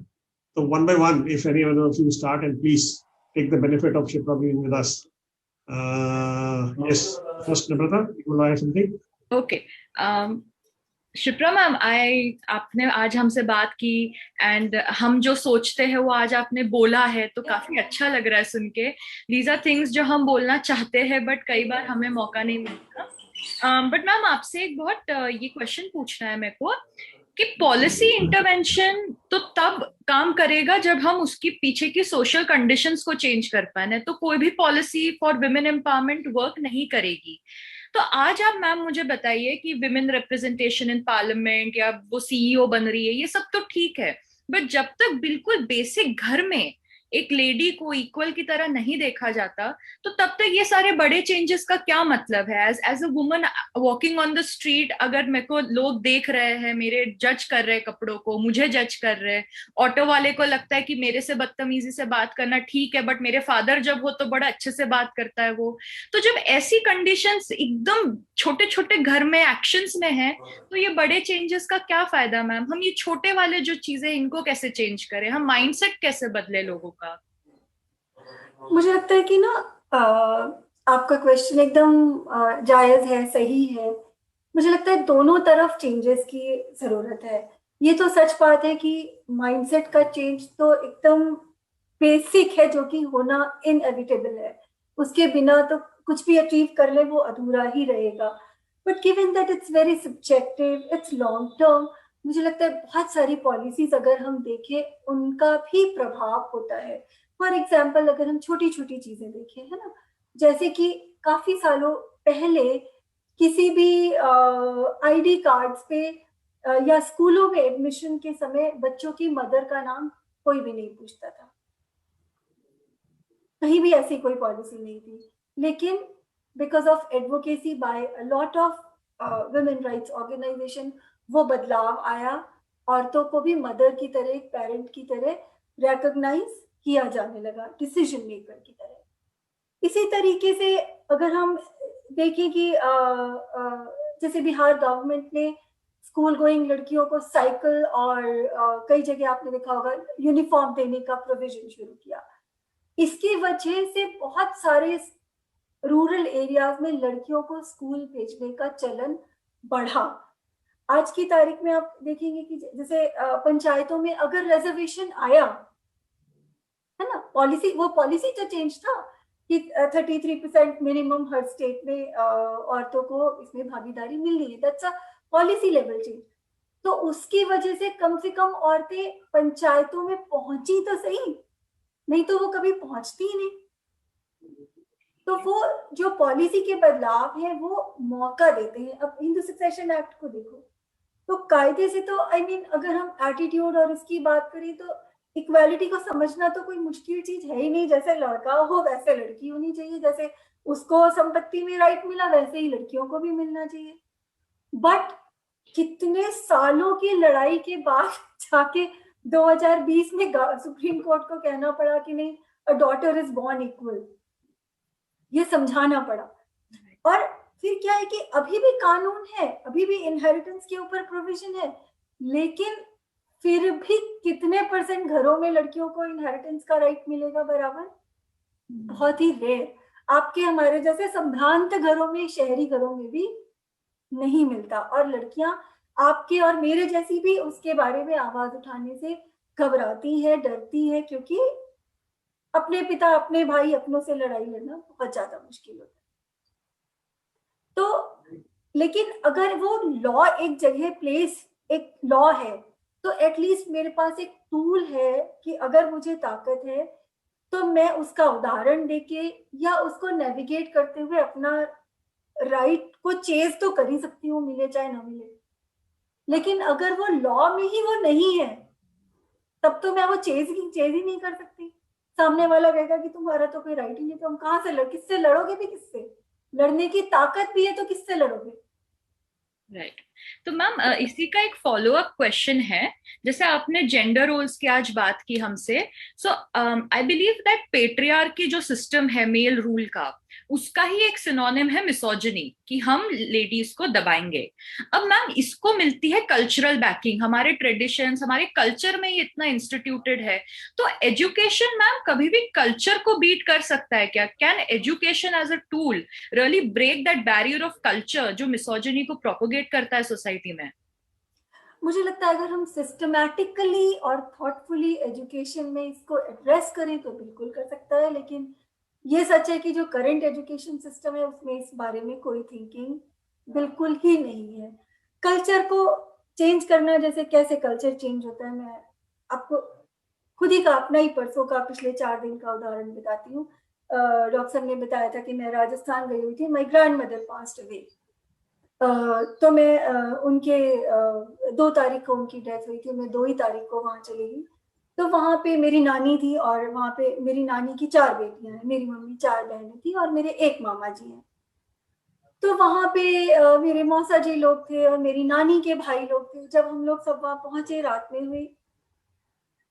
So, one by one, if any one of you start, and please take the benefit of Shipra being with us. Yes, first Namrata, you will have something? Okay. Shipra ma'am, आपने आज हमसे बात की एंड हम जो सोचते हैं वो आज आपने बोला है, तो काफी अच्छा लग रहा है सुन के। दीज आर थिंग्स जो हम बोलना चाहते हैं बट कई बार हमें मौका नहीं मिलता। बट मैम आपसे एक बहुत ये क्वेश्चन पूछना है मेरे को कि पॉलिसी इंटरवेंशन तो तब काम करेगा जब हम उसकी पीछे की सोशल कंडीशंस को चेंज कर पाए, नहीं तो कोई भी policy for women empowerment work नहीं करेगी। तो आज आप मैम मुझे बताइए कि विमेन रिप्रेजेंटेशन इन पार्लियामेंट या वो सीईओ बन रही है, ये सब तो ठीक है, बट जब तक बिल्कुल बेसिक घर में एक लेडी को इक्वल की तरह नहीं देखा जाता तो तब तक ये सारे बड़े चेंजेस का क्या मतलब है। As a woman walking on the street, अगर मेरे को लोग देख रहे हैं, मेरे जज कर रहे हैं कपड़ों को, मुझे जज कर रहे हैं, ऑटो वाले को लगता है कि मेरे से बदतमीजी से बात करना ठीक है, बट मेरे फादर जब हो तो बड़ा अच्छे से बात करता है वो। तो जब ऐसी कंडीशंस एकदम छोटे छोटे घर में एक्शंस में है तो ये बड़े चेंजेस का क्या फायदा मैम। हम ये छोटे वाले जो चीजें इनको कैसे चेंज करें, हम माइंडसेट कैसे बदले लोगों का। मुझे लगता है कि ना आपका क्वेश्चन एकदम जायज है, सही है। मुझे लगता है दोनों तरफ चेंजेस की जरूरत है। ये तो सच बात है कि माइंडसेट का चेंज तो एकदम बेसिक है, जो कि होना इनएविटेबल है। उसके बिना तो कुछ भी अचीव कर ले वो अधूरा ही रहेगा। But given that it's very subjective, it's long term, मुझे लगता है बहुत सारी पॉलिसीज अगर हम देखें उनका भी प्रभाव होता है। फॉर एग्जाम्पल अगर हम छोटी छोटी चीजें देखें, है ना, जैसे कि काफी सालों पहले किसी भी आईडी कार्ड्स पे या स्कूलों में एडमिशन के समय बच्चों की मदर का नाम कोई भी नहीं पूछता था, कहीं भी ऐसी कोई पॉलिसी नहीं थी। लेकिन because of advocacy by a lot of women rights organization वो बदलाव आया, औरतों को भी मदर की तरह, एक पेरेंट की तरह रिकॉग्नाइज किया जाने लगा, डिसीजन मेकर की तरह। इसी तरीके से अगर हम देखें कि जैसे बिहार गवर्नमेंट ने स्कूल गोइंग लड़कियों को साइकिल और कई जगह आपने देखा होगा यूनिफॉर्म देने का प्रोविजन शुरू किया। इसकी वजह से बहुत सारे रूरल एरियाज में लड़कियों को स्कूल भेजने का चलन बढ़ा। आज की तारीख में आप देखेंगे कि जैसे पंचायतों में अगर रिजर्वेशन आया, है ना, वो पॉलिसी तो चेंज था कि 33% मिनिमम हर स्टेट में औरतों को इसमें भागीदारी मिलनी है, that's a policy level change. तो उसकी वजह से कम औरतें पंचायतों में पहुंची तो सही, नहीं तो वो कभी पहुंचती ही नहीं। तो वो जो पॉलिसी के बदलाव है वो मौका देते हैं। अब हिंदू सक्सेशन एक्ट को देखो तो कायदे से तो अगर हम एटीट्यूड और इसकी बात करें तो इक्वालिटी को समझना तो कोई मुश्किल चीज है ही नहीं। जैसे लड़का हो वैसे लड़की होनी चाहिए, जैसे उसको संपत्ति में राइट मिला वैसे ही लड़कियों को भी मिलना चाहिए। बट कितने सालों की लड़ाई के बाद जाके 2020 में सुप्रीम कोर्ट को कहना पड़ा कि नहीं, a daughter is born equal, ये समझाना पड़ा। और फिर क्या है कि अभी भी कानून है, अभी भी इनहेरिटेंस के ऊपर प्रोविजन है, लेकिन फिर भी कितने % घरों में लड़कियों को इनहेरिटेंस का राइट मिलेगा बराबर? बहुत ही रेयर। आपके हमारे जैसे संभ्रांत घरों में, शहरी घरों में भी नहीं मिलता। और लड़कियां आपके और मेरे जैसी भी उसके बारे में आवाज उठाने से घबराती है, डरती है, क्योंकि अपने पिता, अपने भाई, अपनों से लड़ाई लड़ना बहुत ज्यादा मुश्किल होता है। तो लेकिन अगर वो लॉ एक जगह प्लेस, एक लॉ है, तो एटलीस्ट मेरे पास एक टूल है कि अगर मुझे ताकत है तो मैं उसका उदाहरण देके या उसको नेविगेट करते हुए अपना राइट को चेज तो कर ही सकती हूँ, मिले चाहे ना मिले। लेकिन अगर वो लॉ में ही वो नहीं है तब तो मैं वो चेज ही नहीं कर सकती। सामने वाला कहेगा कि तुम्हारा तो कोई राइट ही नहीं, तो हम कहाँ से किससे लड़ोगे भी, किससे लड़ने की ताकत भी है तो किससे लड़ोगे? राइट। तो मैम इसी का एक फॉलो अप क्वेश्चन है, जैसे आपने जेंडर रोल्स की आज बात की हमसे, सो आई बिलीव दैट पेट्रियार्की जो सिस्टम है मेल रूल का, उसका ही एक सिनोनिम है मिसोजिनी, कि हम लेडीज को दबाएंगे। अब मैम इसको मिलती है कल्चरल बैकिंग, हमारे ट्रेडिशंस, हमारे कल्चर में ये इतना इंस्टीट्यूटेड है। तो एजुकेशन मैम कभी भी कल्चर को बीट कर सकता है क्या? Can education as a tool really break that barrier of culture जो मिसोजिनी को प्रोपोगेट करता है सोसाइटी में? मुझे लगता है अगर हम सिस्टमैटिकली और थॉटफुली एजुकेशन में इसको एड्रेस करें तो बिल्कुल कर सकता है। लेकिन ये सच है कि जो करंट एजुकेशन सिस्टम है उसमें इस बारे में कोई थिंकिंग बिल्कुल ही नहीं है। कल्चर को चेंज करना, जैसे कैसे कल्चर चेंज होता है, मैं आपको खुद ही का अपना ही परसों का पिछले 4 दिन का उदाहरण बताती हूँ। डॉक्टर साहब ने बताया था कि मैं राजस्थान गई हुई थी, my grand mother passed away. तो मैं उनके 2 तारीख को उनकी डेथ हुई थी, मैं 2 ही तारीख को वहाँ चली गई। तो वहाँ पे मेरी नानी थी और वहाँ पे मेरी नानी की 4 बेटियां हैं, मेरी मम्मी 4 बहनें थी और मेरे एक मामा जी हैं। तो वहाँ पे मेरे मौसा जी लोग थे और मेरी नानी के भाई लोग थे। जब हम लोग सब वहाँ पहुंचे, रात में हुई,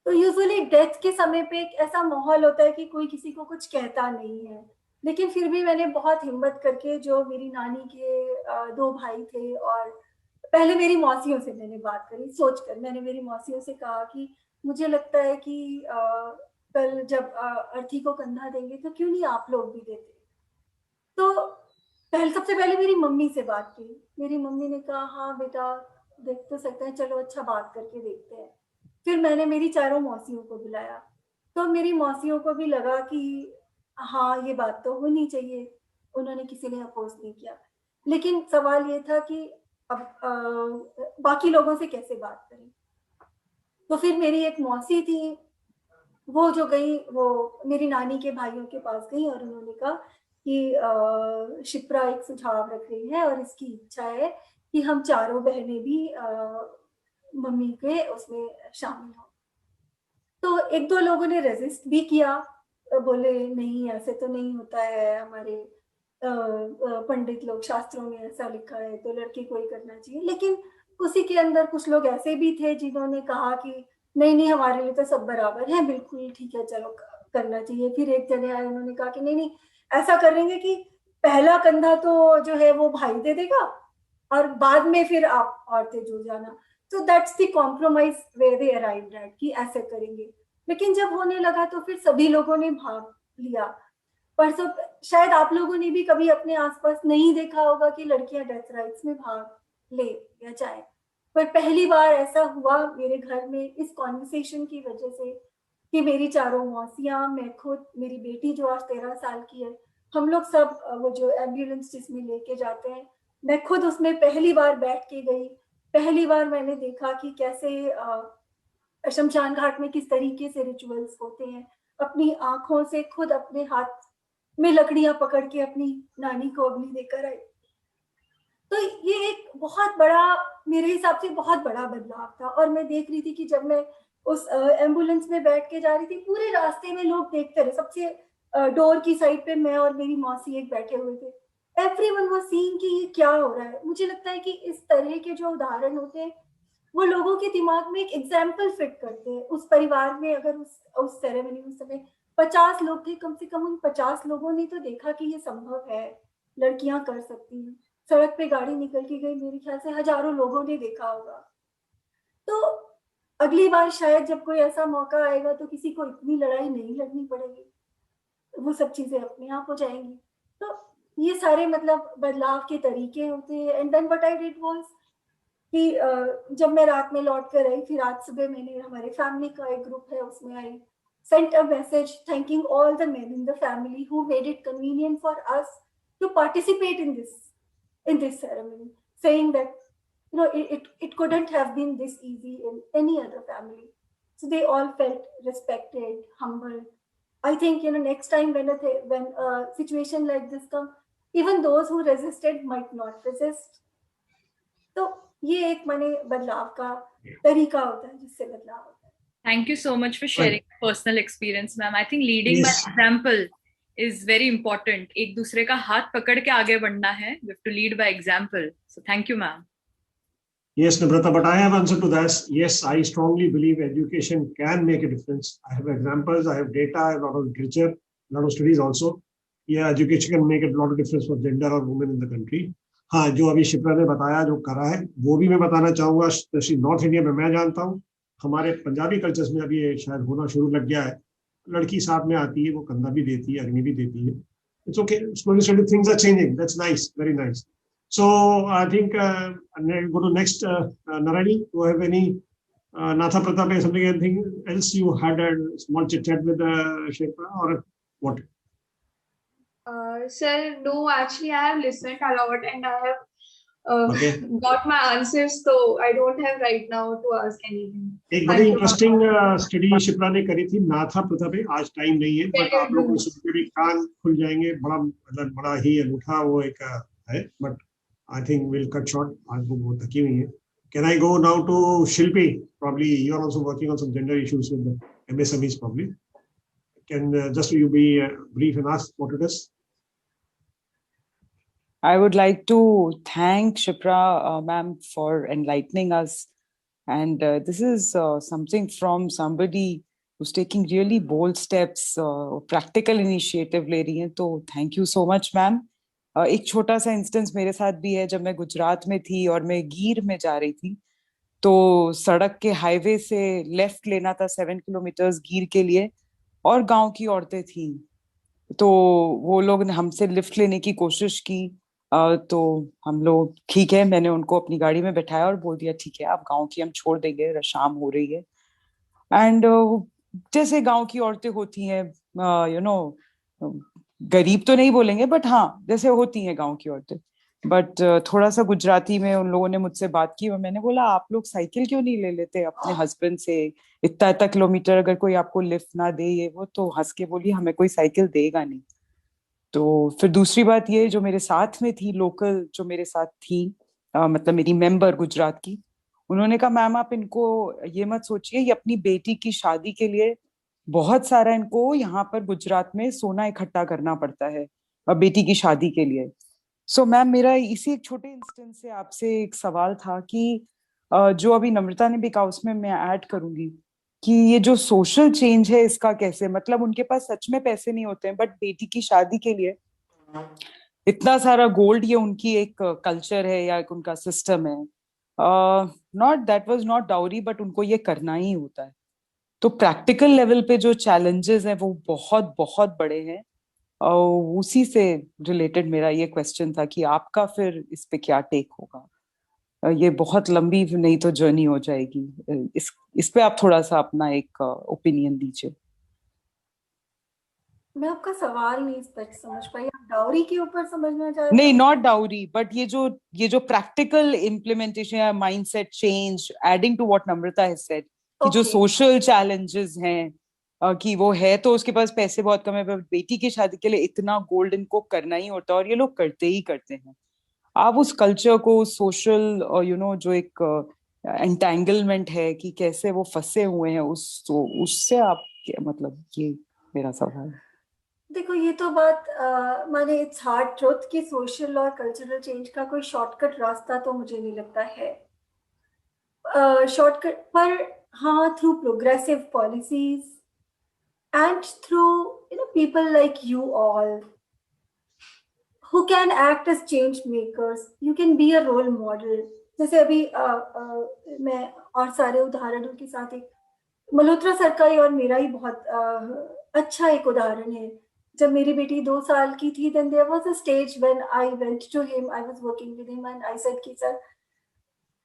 तो यूजुअली डेथ के समय पे एक ऐसा माहौल होता है कि कोई किसी को कुछ कहता नहीं है। लेकिन फिर भी मैंने बहुत हिम्मत करके, जो मेरी नानी के 2 भाई थे और पहले मेरी मौसियों से मैंने बात करी, सोचकर मैंने मेरी मौसियों से कहा कि मुझे लगता है कि कल जब अर्थी को कंधा देंगे तो क्यों नहीं आप लोग भी देते। तो सबसे पहले मेरी मम्मी से बात की। मेरी मम्मी ने कहा हाँ बेटा, देख तो सकते हैं, चलो अच्छा बात करके देखते हैं। फिर मैंने मेरी चारों मौसियों को बुलाया, तो मेरी मौसियों को भी लगा कि हाँ ये बात तो होनी चाहिए, उन्होंने किसी ने अपोज नहीं किया। लेकिन सवाल ये था कि अब बाकी लोगों से कैसे बात करें। तो फिर मेरी एक मौसी थी, वो जो गई, वो मेरी नानी के भाइयों के पास गई और उन्होंने कहा कि शिप्रा एक सुझाव रख रही है और इसकी इच्छा है कि हम चारों बहनें भी मम्मी के उसमें शामिल हो। तो एक दो लोगों ने रेजिस्ट भी किया, बोले नहीं ऐसे तो नहीं होता है, हमारे पंडित लोग शास्त्रों में ऐसा लिखा है तो लड़की को ही करना चाहिए। लेकिन उसी के अंदर कुछ लोग ऐसे भी थे जिन्होंने कहा कि नहीं नहीं हमारे लिए तो सब बराबर है, बिल्कुल ठीक है चलो करना चाहिए। फिर एक जने आए, उन्होंने कहा कि नहीं नहीं ऐसा करेंगे कि पहला कंधा तो जो है वो भाई दे देगा और बाद में फिर आप औरतें जुड़ जाना। तो that's the compromise way they arrived at कि ऐसे करेंगे। लेकिन जब होने लगा तो फिर सभी लोगों ने भाग लिया। परसों शायद आप लोगों ने भी कभी अपने आसपास नहीं देखा होगा कि लड़कियां डेथ राइट्स में भाग ले या जाए, पर पहली बार ऐसा हुआ मेरे घर में इस कॉन्वर्सेशन की वजह से कि मेरी चारों मौसियां, मैं खुद, मेरी बेटी जो आज 13 साल की है, हम लोग सब वो जो एम्बुलेंस जिसमें लेके जाते हैं, मैं खुद उसमें पहली बार बैठ के गई। पहली बार मैंने देखा कि कैसे शमशान घाट में किस तरीके से रिचुअल्स होते हैं। अपनी आंखों से खुद अपने हाथ में लकड़ियां पकड़ के अपनी नानी को अग्नि देकर आई। तो ये एक बहुत बड़ा, मेरे हिसाब से बहुत बड़ा बदलाव था। और मैं देख रही थी कि जब मैं उस एम्बुलेंस में बैठ के जा रही थी, पूरे रास्ते में लोग देखते रहे। सबसे डोर की साइड पे मैं और मेरी मौसी एक बैठे हुए थे। एवरीवन वाज सीइंग कि ये क्या हो रहा है। मुझे लगता है कि इस तरह के जो उदाहरण होते हैं वो लोगों के दिमाग में एक एग्जाम्पल फिट करते हैं। उस परिवार में अगर उस सेरेमनी में समय 50 लोग थे, कम से कम उन 50 लोगों ने तो देखा कि ये संभव है, लड़कियां कर सकती हैं। सड़क पे गाड़ी निकल के गई, मेरे ख्याल से हजारों लोगों ने देखा होगा। तो अगली बार शायद जब कोई ऐसा मौका आएगा तो किसी को इतनी लड़ाई नहीं लड़नी पड़ेगी, वो सब चीजें अपने आप हो जाएंगी। तो ये सारे मतलब बदलाव के तरीके होते हैं। And then what I did was कि जब मैं रात में लौट कर आई, फिर आज सुबह मैंने, हमारे फैमिली का एक ग्रुप है उसमें आई sent a message thanking all the men in the family who made it convenient for us to participate in this ceremony, saying that it couldn't have been this easy in any other family. So they all felt respected, humbled. I think next time when a situation like this comes, even those who resisted might not resist. तो ये एक माने बदलाव का तरीका होता है जिससे बदलाव होता है। Thank you so much for sharing personal experience, ma'am. I think leading by example is very important. एक दूसरे का हाथ पकड़ के आगे बढ़ना है. We have to lead by example. So thank you, ma'am. Yes, Nibrata, but I have answer to that. Yes, I strongly believe education can make a difference. I have examples, I have data, I have a lot of literature, a lot of studies also. Yeah, education can make a lot of difference for gender or women in the country. हाँ, जो अभी शिप्रा ने बताया, जो करा है, वो भी मैं बताना चाहूँगा। नॉर्थ इंडिया में मैं जानता हूँ, हमारे पंजाबी कल्चर्स में अभी शायद होना शुरू लग गया है। लड़की साथ में आती है, वो कंधा भी देती है, अग्नि भी देती है। It's okay. Slowly things are changing. That's nice, very nice. So I think go to next Narayani. Do you have any Natha Pratap or something? Anything else you had a small chit chat with Shekha or what? Sir, no. Actually, I have listened a lot and I have got my answers, so I don't have right now to ask anything. एक बड़ी इंटरेस्टिंग स्टडी शिप्रा ने करी थी नाथा प्रथा पे। आज टाइम नहीं है, बट आप लोगों को सुन के भी कान खुल जाएंगे। बड़ा ही अनूठा वो एक है, but I think will cut short. आज वो बहुत थकी हुई है। Can I go now to Shilpi? Probably you are also working on some gender issues with the MSMEs probably. Can just you be brief and ask what it is? I would like to thank Shipra ma'am for enlightening us. And this is something from somebody who's taking really bold steps, practical initiative ले रही हैं. तो thank you so much ma'am. एक छोटा सा इंस्टेंस मेरे साथ भी है। जब मैं गुजरात में थी और मैं गीर में जा रही थी, तो सड़क के हाईवे से लेफ्ट लेना था 7 किलोमीटर्स गीर के लिए, और गांव की औरतें थी। तो वो लोग ने हमसे लिफ्ट लेने की कोशिश की, तो हम लोग ठीक है, मैंने उनको अपनी गाड़ी में बैठाया और बोल दिया ठीक है आप गांव की हम छोड़ देंगे, शाम हो रही है। एंड जैसे गांव की औरतें होती हैं, यू नो, गरीब तो नहीं बोलेंगे बट हाँ जैसे होती हैं गांव की औरतें, बट थोड़ा सा गुजराती में उन लोगों ने मुझसे बात की और मैंने बोला आप लोग साइकिल क्यों नहीं ले लेते अपने हस्बैंड से, इतना इतना किलोमीटर अगर कोई आपको लिफ्ट ना दे ये वो, तो हंस के बोली हमें कोई साइकिल देगा नहीं। तो फिर दूसरी बात ये, जो मेरे साथ में थी लोकल, जो मेरे साथ थी मतलब मेरी मेंबर गुजरात की, उन्होंने कहा मैम आप इनको ये मत सोचिए, ये अपनी बेटी की शादी के लिए बहुत सारा इनको यहाँ पर गुजरात में सोना इकट्ठा करना पड़ता है और बेटी की शादी के लिए। सो मैम मेरा इसी एक छोटे इंस्टेंस से आपसे एक सवाल था कि जो अभी नम्रता ने भी कहा उसमें मैं ऐड करूंगी कि ये जो सोशल चेंज है इसका कैसे, मतलब उनके पास सच में पैसे नहीं होते हैं बट बेटी की शादी के लिए इतना सारा गोल्ड, ये उनकी एक कल्चर है या एक उनका सिस्टम है। Not that was not dowry but उनको ये करना ही होता है। तो प्रैक्टिकल लेवल पे जो चैलेंजेस हैं वो बहुत बहुत बड़े हैं और उसी से रिलेटेड मेरा ये क्वेश्चन था कि आपका फिर इस पे क्या टेक होगा। ये बहुत लंबी नहीं तो जर्नी हो जाएगी, इस पे आप थोड़ा सा अपना एक ओपिनियन दीजिए। मैं आपका सवाल नहीं समझ पाई, आप डाउरी के ऊपर समझना चाह रहे नहीं, हो? नॉट डाउरी बट ये जो प्रैक्टिकल इम्प्लीमेंटेशन या mindset change, adding to what Namrata has said, कि जो Okay. सोशल चैलेंजेस हैं कि वो है तो उसके पास पैसे बहुत कम है, पर बेटी की शादी के लिए इतना गोल्ड इनको करना ही होता है और ये लोग करते ही करते हैं। आप उस कल्चर को, सोशल यू नो जो एक एंटेंगलमेंट है कि कैसे वो फंसे हुए हैं उससे आप मतलब, ये मेरा सवाल है। देखो ये तो बात माने इट्स हार्ड ट्रुथ कि सोशल और कल्चरल चेंज का कोई शॉर्टकट रास्ता तो मुझे नहीं लगता है। शॉर्टकट पर हाँ, through progressive policies and through people like you all who can act as change makers, you can be a role model। जैसे अभी मैं और सारे उदाहरणों के साथ एक मल्होत्रा सर का ही और मेरा ही बहुत अच्छा एक उदाहरण है। जब मेरी बेटी 2 साल की थी, then there was a stage when I went to him, I was working with him and I said कि सर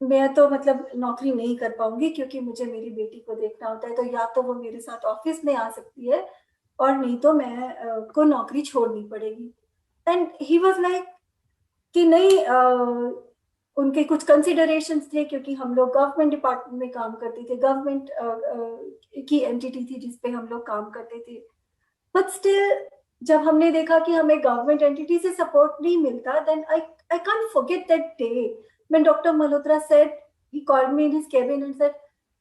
मैं तो मतलब नौकरी नहीं कर पाऊंगी क्योंकि मुझे मेरी बेटी को देखना होता है, तो या तो वो मेरे साथ ऑफिस में आ सकती है और नहीं तो मैं को नौकरी छोड़नी पड़ेगी। एंड ही वाज लाइक कि नहीं, उनके कुछ कंसिडरेशंस थे क्योंकि हम लोग गवर्नमेंट डिपार्टमेंट में काम करते थे, गवर्नमेंट की एंटिटी थी जिसपे हम लोग काम करते थे। बट स्टिल जब हमने देखा कि हमें गवर्नमेंट एंटिटी से सपोर्ट नहीं मिलता, then I can't forget that day when doctor Malhotra said, he called me in his cabin and said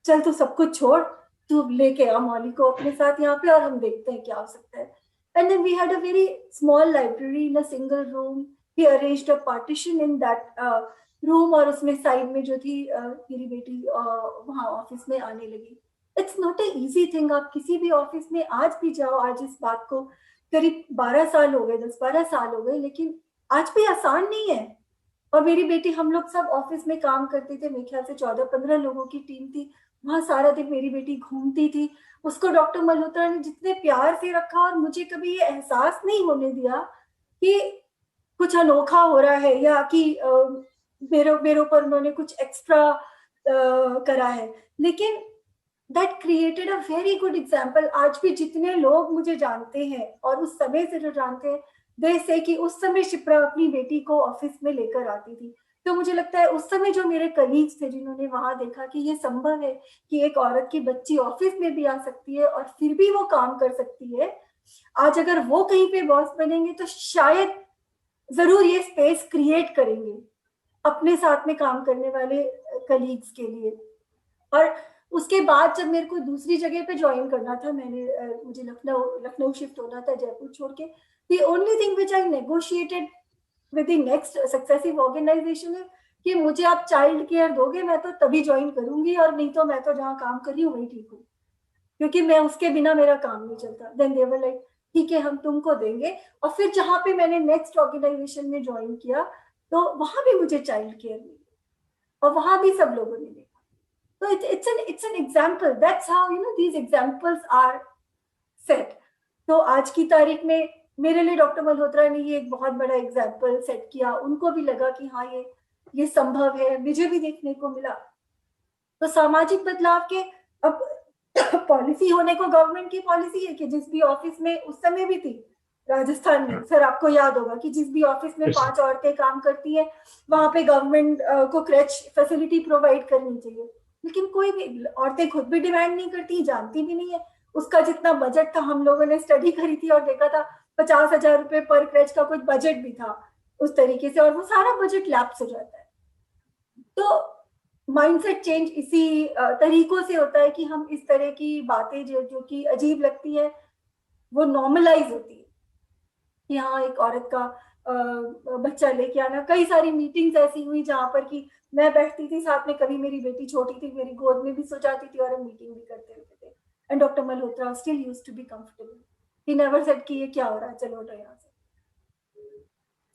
चल तू सब कुछ छोड़, तू लेके आ मौली को अपने साथ यहाँ पे और हम देखते हैं क्या हो सकता है। And then we had a very small library in a single room, he arranged a partition in that room और उसमें साइड में जो थी मेरी बेटी वहाँ ऑफिस में आने लगी। It's not a easy thing. आप किसी भी ऑफिस में आज भी जाओ, आज इस बात को करीब 12 साल हो गए, 10-12 साल हो गए, लेकिन आज भी आसान नहीं है। और मेरी बेटी, हम लोग सब ऑफिस में काम करते थे, मेरे ख्याल से 14-15 लोगों की टीम थी, वहाँ सारा दिन मेरी बेटी घूमती थी। उसको डॉक्टर मल्होत्रा ने जितने प्यार से रखा और मुझे कभी ये एहसास नहीं होने दिया कि कुछ अनोखा हो रहा है या कि मेरे ऊपर उन्होंने कुछ एक्स्ट्रा करा है, लेकिन that created a very good example. आज भी जितने लोग मुझे जानते हैं और उस समय से जो जानते हैं, दे से कि उस समय शिप्रा अपनी बेटी को ऑफिस में लेकर आती थी। तो मुझे लगता है उस समय जो मेरे कलीग्स थे जिन्होंने वहां देखा कि ये संभव है कि एक औरत की बच्ची ऑफिस में भी आ सकती है और फिर भी वो काम कर सकती है, आज अगर वो कहीं पे बॉस बनेंगे तो शायद जरूर ये स्पेस क्रिएट करेंगे अपने साथ में काम करने वाले कलीग्स के लिए। और उसके बाद जब मेरे को दूसरी जगह पे ज्वाइन करना था, मुझे लखनऊ शिफ्ट होना था जयपुर छोड़ के, the only thing which I negotiated with the next successive organization है कि मुझे आप चाइल्ड केयर दोगे मैं तो तभी ज्वाइन करूंगी, और नहीं तो मैं तो जहाँ काम कर रही हूँ वही ठीक हूँ, क्योंकि मैं उसके बिना मेरा काम नहीं चलता। Then they were like ठीक है हम तुमको देंगे। और फिर जहाँ पे मैंने नेक्स्ट ऑर्गेनाइजेशन में ज्वाइन किया तो वहां भी मुझे चाइल्ड केयर मिली और वहां भी सब लोगों ने देखा। तो it's an example, that's how these examples are set। तो आज की तारीख में मेरे लिए डॉक्टर मल्होत्रा ने ये एक बहुत बड़ा एग्जाम्पल सेट किया, उनको भी लगा कि हाँ ये संभव है, मुझे भी देखने को मिला। तो सामाजिक बदलाव के अब पॉलिसी होने को गवर्नमेंट की पॉलिसी है कि जिस भी ऑफिस में उस समय भी थी राजस्थान में, सर आपको याद होगा कि जिस भी ऑफिस में 5 औरतें काम करती है वहां पे गवर्नमेंट को क्रैच फैसिलिटी प्रोवाइड करनी चाहिए, लेकिन कोई भी औरतें खुद भी डिमांड नहीं करती, जानती भी नहीं है। उसका जितना बजट था, हम लोगों ने स्टडी करी थी और देखा था 50,000 रुपए पर क्रैच का कुछ बजट भी था उस तरीके से, और वो सारा बजट लैप्स हो जाता है। तो माइंडसेट चेंज इसी तरीकों से होता है कि हम इस तरह की बातें जो कि अजीब लगती है वो नॉर्मलाइज होती है कि हाँ एक औरत का बच्चा लेके आना। कई सारी मीटिंग्स ऐसी हुई जहां पर कि मैं बैठती थी साथ में, कभी मेरी बेटी छोटी थी मेरी गोद में भी सो जाती थी और हम मीटिंग भी करते रहते थे, and doctor Malhotra still used to be comfortable, he never said कि ये क्या हो रहा है, चलो उठो यहाँ से।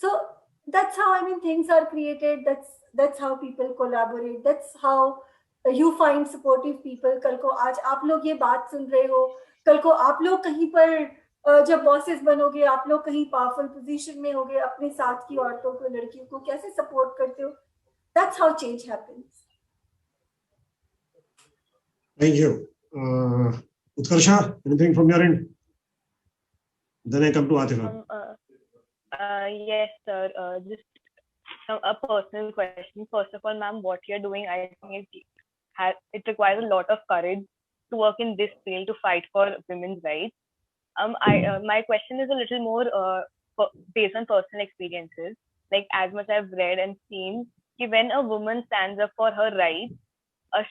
So that's how, I mean, things are created. That's how people collaborate. That's how you find supportive people. कल को आज आप लोग ये बात सुन रहे हो, कल को आप लोग कहीं पर जब बॉसेस बनोगे, आप लोग कहीं पावरफुल पोजीशन में होगे, अपने साथ की औरतों को, लड़कियों को कैसे सपोर्ट करते हो। That's how change happens. Thank you. Utkarsha, anything from your end? Then I come to Atifa. Yes, sir. Just a personal question. First of all, ma'am, what you're doing, I think it requires a lot of courage to work in this field to fight for women's rights. My question is a little more based on personal experiences. Like, as much I've read and seen, when a woman stands up for her rights,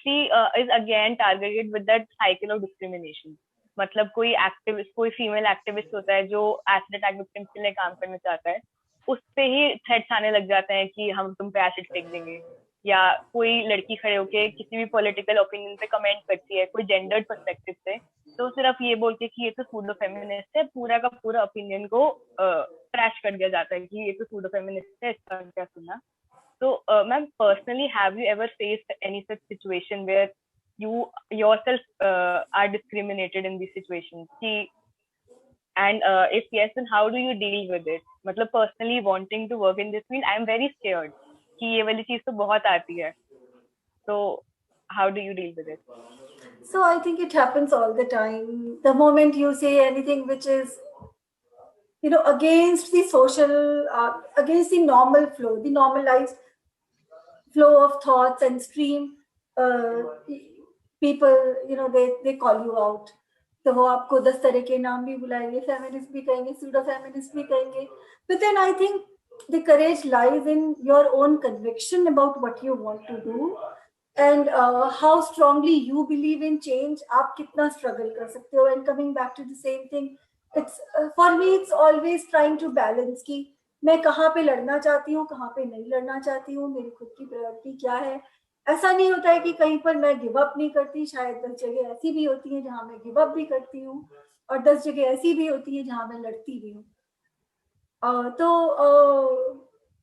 she is again targeted with that cycle of discrimination. मतलब कोई एक्टिविस्ट, कोई फीमेल एक्टिविस्ट होता है जो एसिड अटैक विक्टिम्स के लिए काम करना चाहता है, उस पे ही थ्रेट्स आने लग जाते हैं कि हम तुम पे एसिड फेंक देंगे, या कोई लड़की खड़े होके किसी भी पॉलिटिकल ओपिनियन पे कमेंट करती है कोई जेंडर्ड पर्सपेक्टिव से, तो सिर्फ ये बोल के कि ये तो सूडो फेमिनिस्ट है, पूरा का पूरा ओपिनियन को ट्रैश कर दिया जाता है कि ये तो सूडो फेमिनिस्ट है, इसका क्या सुना। तो ma'am, personally have you ever faced any such situation where you yourself are discriminated in these situations, and if yes, then how do you deal with it? मतलब personally wanting to work in this field, I am very scared कि ये वाली चीज तो बहुत आती है, so how do you deal with it? So I think it happens all the time. The moment you say anything which is, you know, against the social, against the normal flow, the normalized flow of thoughts and stream, people, you know, they call you out. तो वो आपको 10 तरह के नाम भी बुलाएंगे, फेमिनिस्ट भी कहेंगे, सूडो फेमिनिस्ट भी कहेंगे. But then I think the courage lies in your own conviction about what you want to do, and how strongly you believe in change. आप कितना struggle कर सकते हो. And coming back to the same thing, it's for me it's always trying to balance कि मैं कहाँ पे लड़ना चाहती हूँ, कहाँ पे नहीं लड़ना चाहती हूँ, मेरी खुद की प्रायोरिटी क्या है. ऐसा नहीं होता है कि कहीं पर मैं गिव अप नहीं करती. शायद 10 जगह ऐसी भी होती है जहां मैं गिव अप भी करती हूँ, और 10 जगह ऐसी भी होती है जहां मैं लड़ती भी हूँ. तो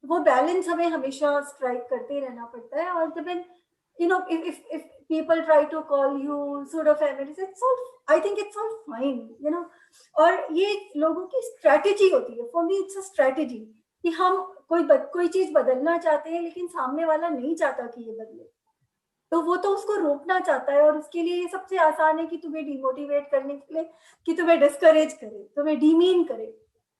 वो बैलेंस हमें हमेशा स्ट्राइक करते रहना पड़ता है. और जब you know, if people try to call you pseudo feminist, it's all, I think it's all fine, you know. और ये लोगों की स्ट्रेटेजी होती है. For me it's a strategy कि हम कोई चीज बदलना चाहते हैं, लेकिन सामने वाला नहीं चाहता कि ये बदले, तो वो तो उसको रोकना चाहता है. और उसके लिए सबसे आसान है कि तुम्हें डिमोटिवेट करने के लिए, कि तुम्हें डिस्करेज करे, तुम्हें डीमीन करे.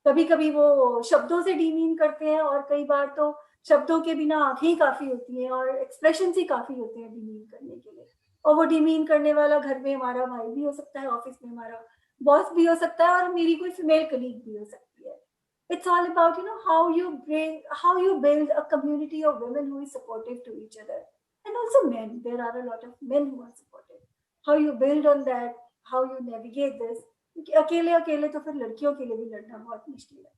कभी कभी वो शब्दों से डीमीन करते हैं, और कई बार तो शब्दों के बिना आंखें ही काफी होती हैं और एक्सप्रेशन ही काफी होते हैं डीमीन करने के लिए. और वो डीमीन करने वाला घर में हमारा भाई भी हो सकता है, ऑफिस में हमारा बॉस भी हो सकता है, और मेरी कोई फीमेल कलीग भी हो सकती है. It's all about, you know, how you build a community of women who is supportive to each other, and also men. There are a lot of men who are supportive. How you build on that, how you navigate this. अकेले तो फिर लड़कियों के लिए भी लड़ना बहुत मुश्किल है.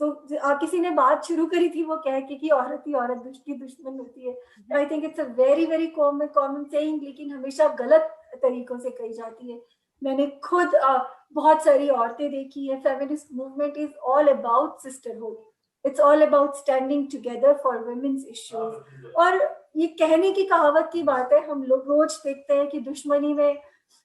तो किसी ने बात शुरू करी थी वो कह के कि औरत ही औरत की दुश्मन होती है. I think it's a very very common saying, लेकिन हमेशा गलत तरीकों से कही जाती है. मैंने खुद बहुत सारी औरतें देखी है. Feminist movement is all about sisterhood. It's all about standing together for women's issues. और ये कहने की कहावत की बात है, हम लोग रोज देखते हैं कि दुश्मनी में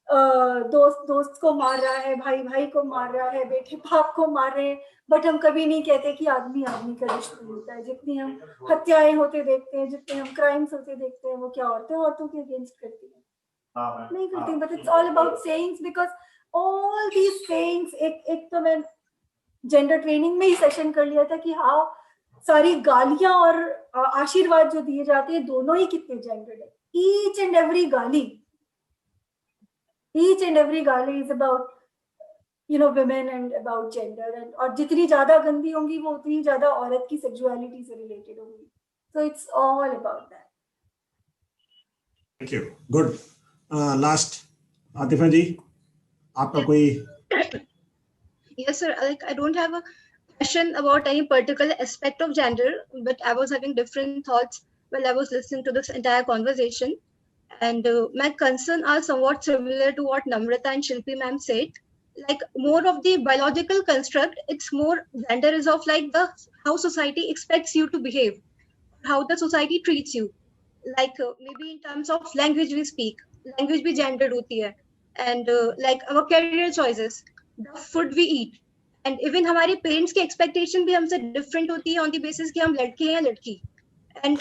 दोस्त को मार रहा है, भाई को मार रहा है, बेटे बाप को मार रहे हैं, बट हम कभी नहीं कहते कि आदमी का दुश्मन होता है। जितनी हम हत्याएं होते देखते हैं, जितने हम क्राइम्स होते देखते हैं, वो क्या औरतों के अगेंस्ट करती है? नहीं करती। But it's all about sayings, because all these sayings, एक तो मैं जेंडर ट्रेनिंग में ही सेशन कर लिया था कि हाउ सारी गालियां और आशीर्वाद जो दिए जाते हैं दोनों ही कितने जेंडर्ड है। ईच एंड एवरी गाली is about women and about gender, and और जितनी ज्यादा गंदी होंगी वो उतनी ज्यादा औरत की सेक्सुअलिटी से रिलेटेड होंगी. So it's all about that. Thank you. Good. Last, Atifa ji, आपका कोई? Yes, sir. Like, I don't have a question about any particular aspect of gender, but I was having different thoughts while I was listening to this entire conversation. And my concerns are somewhat similar to what Namrata and Shilpi ma'am said. Like, more of the biological construct, it's more gender is of like the how society expects you to behave, how the society treats you. Like maybe in terms of language we speak, language भी gendered होती है, and like our career choices, the food we eat, and even हमारे parents की expectation भी हमसे different होती है on the basis कि हम लड़के हैं या लड़की. And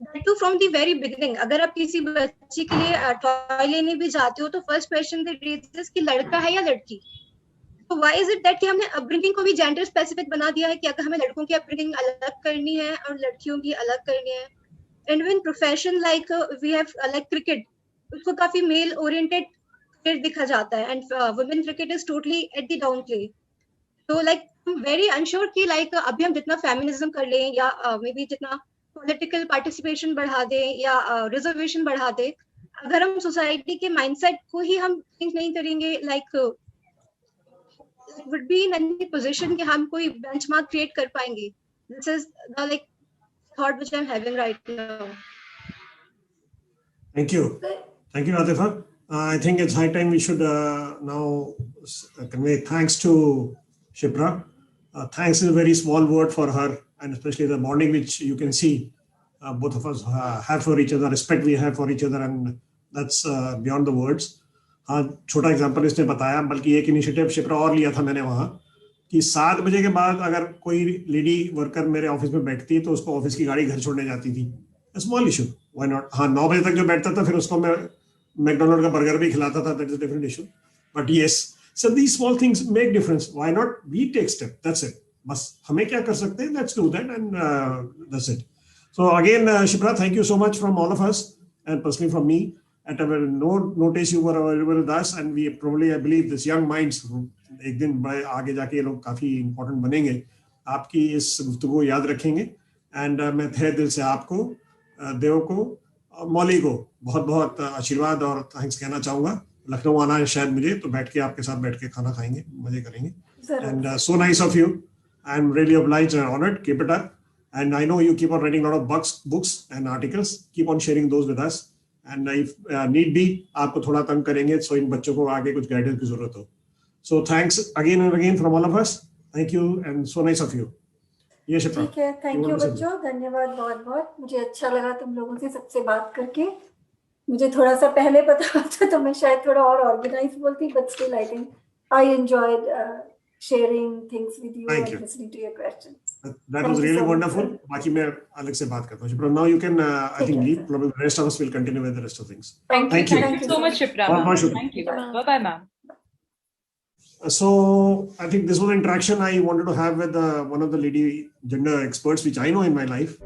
that too from the very beginning. अगर आप किसी बच्चे के लिए toy लेने भी जाते हो तो first question they raise is कि लड़का है या लड़की. So why is it that कि हमने upbringing को भी gender specific बना दिया है कि अगर हमें लड़कों की upbringing अलग करनी है और लड़कियों की अलग करनी है. And when profession like we have like cricket, उसको काफी male oriented cricket दिखा जाता है, and women cricket is totally at the downplay. So like I'm very unsure कि like अभी हम जितना feminism कर लें या maybe जितना political participation बढ़ा दें या reservation बढ़ा दें, अगर हम society के mindset को ही हम change नहीं करेंगे, like would be in any position कि हम कोई benchmark create कर पाएंगे. This is the like thought which I'm having right now. Thank you. Thank you, Atifa. I think it's high time we should now convey thanks to Shipra. Thanks is a very small word for her, and especially the bonding which you can see both of us have for each other, respect we have for each other, and that's beyond the words. हाँ, छोटा एग्जांपल इसने बताया, बल्कि एक इनिशिएटिव शिप्रा और लिया था मैंने वहाँ कि 7 बजे के बाद अगर कोई लेडी वर्कर मेरे ऑफिस में बैठती है तो उसको ऑफिस की गाड़ी घर छोड़ने जाती थी. Small issue, why not. हाँ, 9 बजे तक जो बैठता था फिर उसको मैं मैकडोनल्ड का बर्गर भी खिलाता था. That is a different issue, but yes, so these small things make difference. Why not we take step, that's it. बस हमें क्या कर सकते हैं, let's do that, and that's it. So again, Shipra, thank you so much from all of us, and personally from me. At our notice you were available with us, and we probably, I believe, this young minds एक दिन बड़े आगे जाके ये लोग काफी इम्पोर्टेंट बनेंगे. आपकी इस गुफ्तगू को याद रखेंगे, एंड मैं तहे दिल से आपको, देव को, मौली को बहुत बहुत आशीर्वाद और थैंक्स कहना चाहूंगा. लखनऊ आना है शायद मुझे, तो बैठ के आपके साथ बैठ के खाना खाएंगे, मजे करेंगे. And so nice of you. I am really obliged and honored. Keep it up. And I know you keep on writing a lot of books and articles. Keep on sharing those with us. And if need be, आपको थोड़ा तंग करेंगे, so इन बच्चों को आगे कुछ गाइडेंस की जरूरत हो. So thanks again and again from all of us. Thank you and so nice of you. ये शिप्रा. ठीक है, थैंक यू बच्चों, धन्यवाद बहुत बहुत. मुझे अच्छा लगा तुम लोगों से सबसे बात करके. मुझे थोड़ा सा पहले पता होता तो मैं शायद थोड़ा और ऑर्गेनाइज बोलती, but still I think I enjoyed sharing things with you and listening to your questions. That was really wonderful. बाकी मैं अलग से बात करता हूँ. Shipra, now you can I think leave. Probably the rest of us will continue with the rest of things. Thank you so much, Shipra. Thank you. Bye bye, ma'am. So I think this was an interaction I wanted to have with one of the lady gender experts which I know in my life.